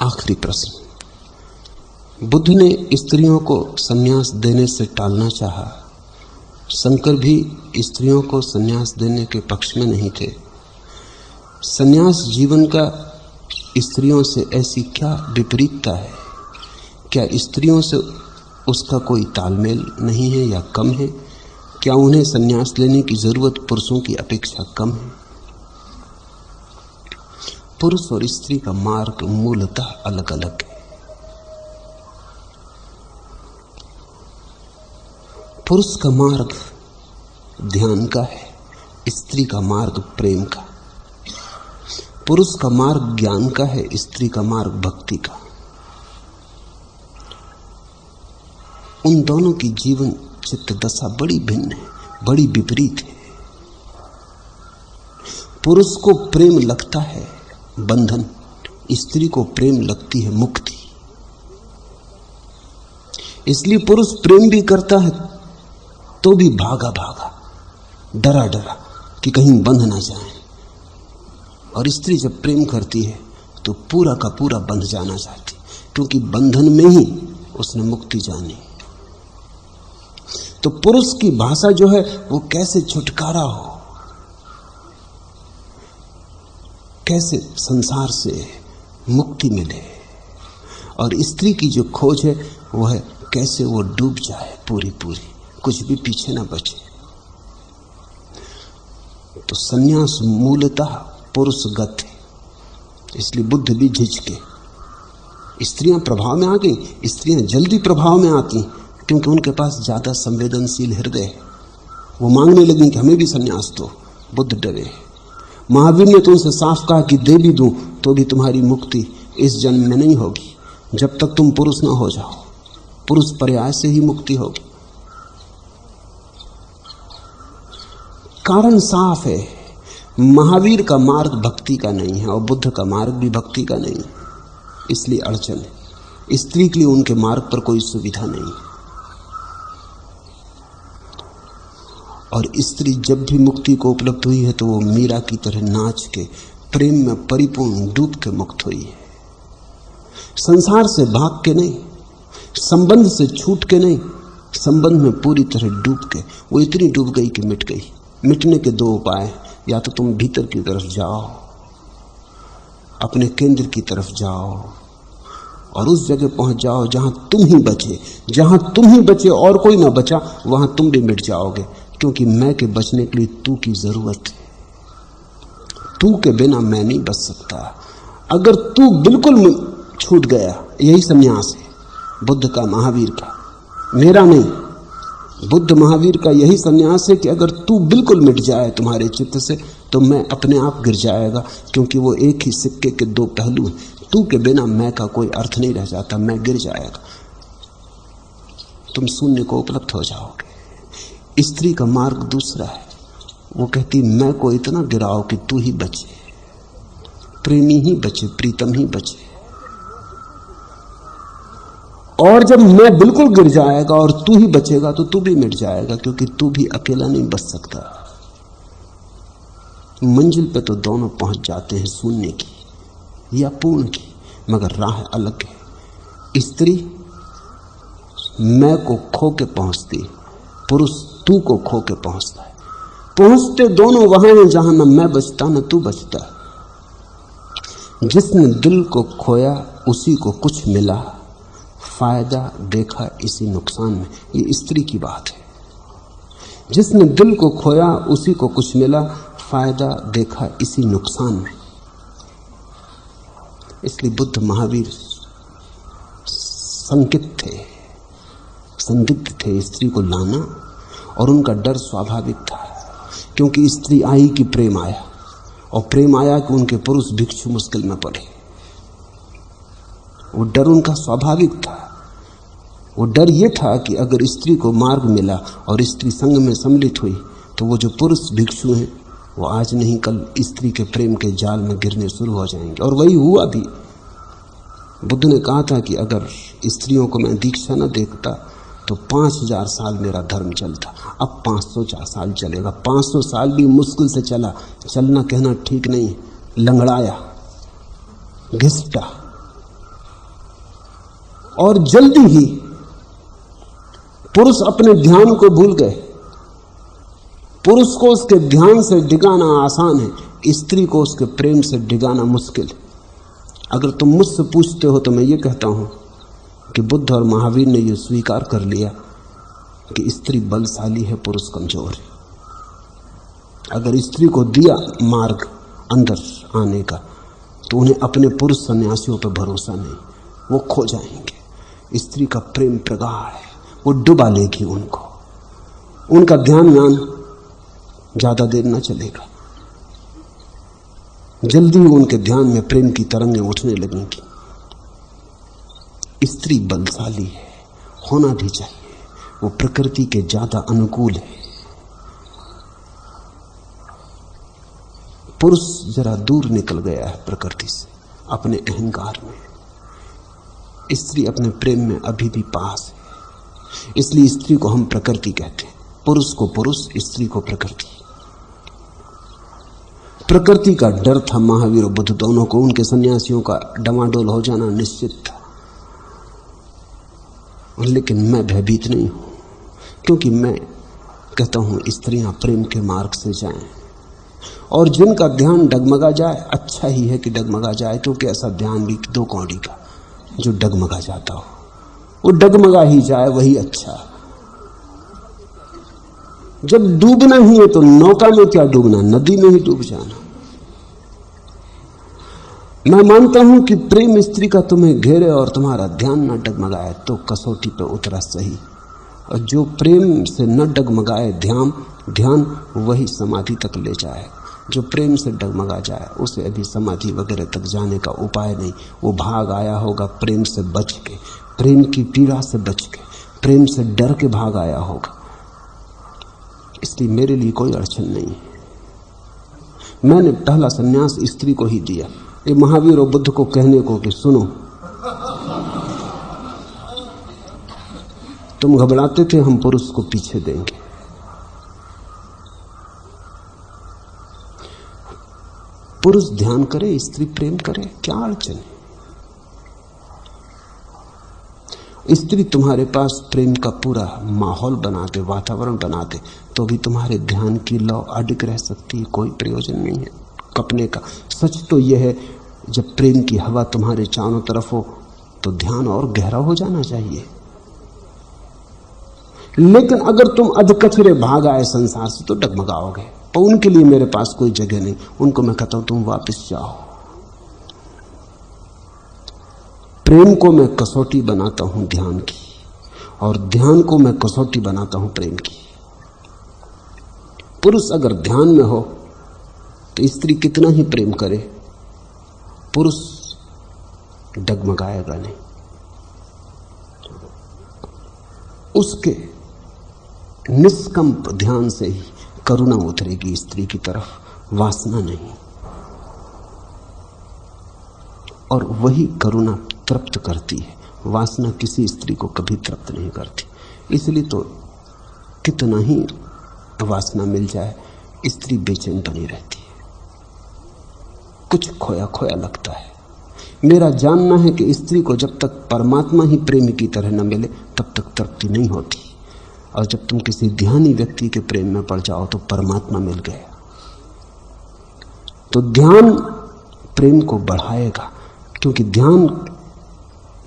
आखिरी प्रश्न। बुद्ध ने स्त्रियों को संन्यास देने से टालना चाहा। शंकर भी स्त्रियों को संन्यास देने के पक्ष में नहीं थे। संन्यास जीवन का स्त्रियों से ऐसी क्या विपरीतता है? क्या स्त्रियों से उसका कोई तालमेल नहीं है या कम है? क्या उन्हें संन्यास लेने की जरूरत पुरुषों की अपेक्षा कम है? पुरुष और स्त्री का मार्ग मूलतः अलग अलग है। पुरुष का मार्ग ध्यान का है, स्त्री का मार्ग प्रेम का। पुरुष का मार्ग ज्ञान का है, स्त्री का मार्ग भक्ति का। उन दोनों की जीवन चित्त दशा बड़ी भिन्न है, बड़ी विपरीत है। पुरुष को प्रेम लगता है बंधन, स्त्री को प्रेम लगती है मुक्ति। इसलिए पुरुष प्रेम भी करता है तो भी भागा भागा, डरा डरा कि कहीं बंध ना जाए, और स्त्री जब प्रेम करती है तो पूरा का पूरा बंध जाना चाहती, क्योंकि बंधन में ही उसने मुक्ति जानी। तो पुरुष की भाषा जो है वो कैसे छुटकारा हो, कैसे संसार से मुक्ति मिले, और स्त्री की जो खोज है वो है कैसे वो डूब जाए पूरी पूरी, कुछ भी पीछे ना बचे। तो संन्यास मूलतः पुरुषगत है, इसलिए बुद्ध भी झिझके। स्त्रियां प्रभाव में आ गई, स्त्रियां जल्दी प्रभाव में आती क्योंकि उनके पास ज्यादा संवेदनशील हृदय है। वो मांगने लगी कि हमें भी संन्यास दो। बुद्ध डरे। महावीर ने तो उनसे साफ कहा कि दे भी दूं तो भी तुम्हारी मुक्ति इस जन्म में नहीं होगी, जब तक तुम पुरुष ना हो जाओ। पुरुष पर्याय से ही मुक्ति होगी। कारण साफ है, महावीर का मार्ग भक्ति का नहीं है और बुद्ध का मार्ग भी भक्ति का नहीं, इसलिए अड़चन है। स्त्री के लिए उनके मार्ग पर कोई सुविधा नहीं, और स्त्री जब भी मुक्ति को उपलब्ध हुई है तो वो मीरा की तरह नाच के प्रेम में परिपूर्ण डूब के मुक्त हुई है। संसार से भाग के नहीं, संबंध से छूट के नहीं, संबंध में पूरी तरह डूब के। वो इतनी डूब गई कि मिट गई। मिटने के दो उपाय, या तो तुम भीतर की तरफ जाओ, अपने केंद्र की तरफ जाओ और उस जगह पहुंच जाओ जहां तुम ही बचे। जहां तुम ही बचे और कोई ना बचा, वहां तुम भी मिट जाओगे, क्योंकि मैं के बचने के लिए तू की जरूरत है। तू के बिना मैं नहीं बच सकता। अगर तू बिल्कुल छूट गया, यही संन्यास है बुद्ध का, महावीर का, मेरा नहीं, बुद्ध महावीर का यही संन्यास है कि अगर तू बिल्कुल मिट जाए तुम्हारे चित्त से, तो मैं अपने आप गिर जाएगा, क्योंकि वो एक ही सिक्के के दो पहलू हैं। तू के बिना मैं का कोई अर्थ नहीं रह जाता, मैं गिर जाएगा, तुम शून्य को उपलब्ध हो जाओगे। स्त्री का मार्ग दूसरा है, वो कहती मैं को इतना गिराओ कि तू ही बचे, प्रेमी ही बचे, प्रीतम ही बचे। और जब मैं बिल्कुल गिर जाएगा और तू ही बचेगा, तो तू भी मिट जाएगा, क्योंकि तू भी अकेला नहीं बच सकता। मंजिल पे तो दोनों पहुंच जाते हैं, शून्य की या पूर्ण की, मगर राह अलग है। स्त्री मैं को खो के पहुंचती, पुरुष तू को खो के पहुंचता है। पहुंचते दोनों वहां हैं जहां न मैं बचता न तू बचता। जिसने दिल को खोया उसी को कुछ मिला, फायदा देखा इसी नुकसान में। ये स्त्री की बात है। जिसने दिल को खोया उसी को कुछ मिला, फायदा देखा इसी नुकसान में। इसलिए बुद्ध महावीर संकित थे, संदिग्ध थे स्त्री को लाना, और उनका डर स्वाभाविक था, क्योंकि स्त्री आई कि प्रेम आया, और प्रेम आया कि उनके पुरुष भिक्षु मुश्किल में पड़े। वो डर उनका स्वाभाविक था। वो डर ये था कि अगर स्त्री को मार्ग मिला और स्त्री संग में सम्मिलित हुई, तो वो जो पुरुष भिक्षु हैं वो आज नहीं कल स्त्री के प्रेम के जाल में गिरने शुरू हो जाएंगे। और वही हुआ भी। बुद्ध ने कहा था कि अगर स्त्रियों को मैं दीक्षा न देखता तो 5000 साल मेरा धर्म चलता। अब 500 साल चलेगा। 500 साल भी मुश्किल से चला, चलना कहना ठीक नहीं, लंगड़ाया, घिसटा, और जल्दी ही पुरुष अपने ध्यान को भूल गए। पुरुष को उसके ध्यान से डिगाना आसान है, स्त्री को उसके प्रेम से डिगाना मुश्किल है। अगर तुम मुझसे पूछते हो तो मैं ये कहता हूं कि बुद्ध और महावीर ने यह स्वीकार कर लिया कि स्त्री बलशाली है, पुरुष कमजोर है। अगर स्त्री को दिया मार्ग अंदर आने का, तो उन्हें अपने पुरुष सन्यासियों पर भरोसा नहीं, वो खो जाएंगे। स्त्री का प्रेम प्रगाढ़ है, वो डुबा लेगी उनको। उनका ध्यान ज्यादा देर न चलेगा, जल्दी ही उनके ध्यान में प्रेम की तरंगें उठने लगेंगी। स्त्री बलशाली है, होना भी चाहिए, वो प्रकृति के ज्यादा अनुकूल है। पुरुष जरा दूर निकल गया है प्रकृति से, अपने अहंकार में। स्त्री अपने प्रेम में अभी भी पास है, इसलिए स्त्री को हम प्रकृति कहते हैं, पुरुष को पुरुष, स्त्री को प्रकृति। प्रकृति का डर था महावीर और बुद्ध दोनों को। उनके सन्यासियों का डमाडोल हो जाना निश्चित था, लेकिन मैं भयभीत नहीं हूं, क्योंकि मैं कहता हूं स्त्रियां प्रेम के मार्ग से जाएं, और जिनका ध्यान डगमगा जाए अच्छा ही है कि डगमगा जाए, क्योंकि ऐसा ध्यान भी दो कौड़ी का जो डगमगा जाता हो, वो डगमगा ही जाए, वही अच्छा। जब डूबना ही है तो नौका में क्या डूबना, नदी में ही डूब जाना। मैं मानता हूं कि प्रेम स्त्री का तुम्हें घेरे और तुम्हारा ध्यान न डगमगाए तो कसौटी पे उतरा सही, और जो प्रेम से न डगमगाए ध्यान वही समाधि तक ले जाए। जो प्रेम से डगमगा जाए उसे अभी समाधि वगैरह तक जाने का उपाय नहीं। वो भाग आया होगा प्रेम से बच के, प्रेम की पीड़ा से बच के, प्रेम से डर के भाग आया होगा। इसलिए मेरे लिए कोई अड़चन नहीं है। मैंने पहला सन्यास स्त्री को ही दिया, ये महावीर और बुद्ध को कहने को कि सुनो, तुम घबराते थे हम पुरुष को पीछे देंगे। पुरुष ध्यान करे, स्त्री प्रेम करे, क्या अड़चन है? स्त्री तुम्हारे पास प्रेम का पूरा माहौल बना दे, वातावरण बना दे, तो भी तुम्हारे ध्यान की लौ अडिग रह सकती है, कोई प्रयोजन नहीं है कपने का। सच तो यह है, जब प्रेम की हवा तुम्हारे चारों तरफ हो तो ध्यान और गहरा हो जाना चाहिए। लेकिन अगर तुम अधकचरे भाग आए संसार से तो डगमगाओगे। पर उनके लिए मेरे पास कोई जगह नहीं, उनको मैं कहता हूं तुम वापस जाओ। प्रेम को मैं कसौटी बनाता हूं ध्यान की, और ध्यान को मैं कसौटी बनाता हूं प्रेम की। पुरुष अगर ध्यान में हो तो स्त्री कितना ही प्रेम करे, पुरुष डगमगाएगा नहीं। उसके निष्कंप ध्यान से ही करुणा उतरेगी स्त्री की तरफ, वासना नहीं। और वही करुणा तृप्त करती है, वासना किसी स्त्री को कभी तृप्त नहीं करती। इसलिए तो कितना ही वासना मिल जाए, स्त्री बेचैन बनी रहती है, कुछ खोया खोया लगता है। मेरा जानना है कि स्त्री को जब तक परमात्मा ही प्रेमी की तरह न मिले तब तक तृप्ति नहीं होती। और जब तुम किसी ध्यानी व्यक्ति के प्रेम में पड़ जाओ तो परमात्मा मिल गया। तो ध्यान प्रेम को बढ़ाएगा, क्योंकि ध्यान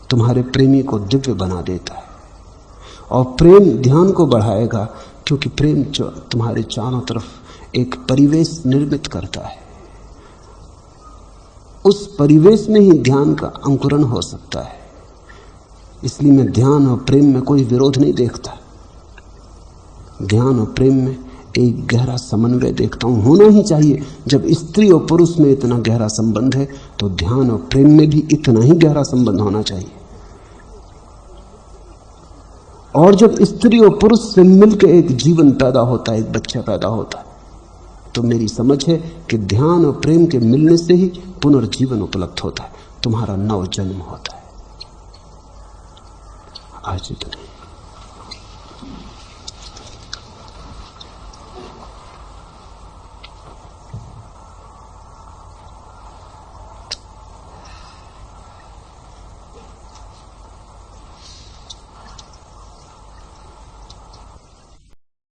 तुम्हारे प्रेमी को दिव्य बना देता है। और प्रेम ध्यान को बढ़ाएगा, क्योंकि प्रेम जो तुम्हारे चारों तरफ एक परिवेश निर्मित करता है, उस परिवेश में ही ध्यान का अंकुरण हो सकता है। इसलिए मैं ध्यान और प्रेम में कोई विरोध नहीं देखता। ध्यान और प्रेम में एक गहरा समन्वय देखता हूं, होना ही चाहिए। जब स्त्री और पुरुष में इतना गहरा संबंध है तो ध्यान और प्रेम में भी इतना ही गहरा संबंध होना चाहिए। और जब स्त्री और पुरुष से मिलकर एक जीवन पैदा होता है, एक बच्चा पैदा होता है, तो मेरी समझ है कि ध्यान और प्रेम के मिलने से ही पुनर्जीवन उपलब्ध होता है, तुम्हारा नव जन्म होता है। आज इतना।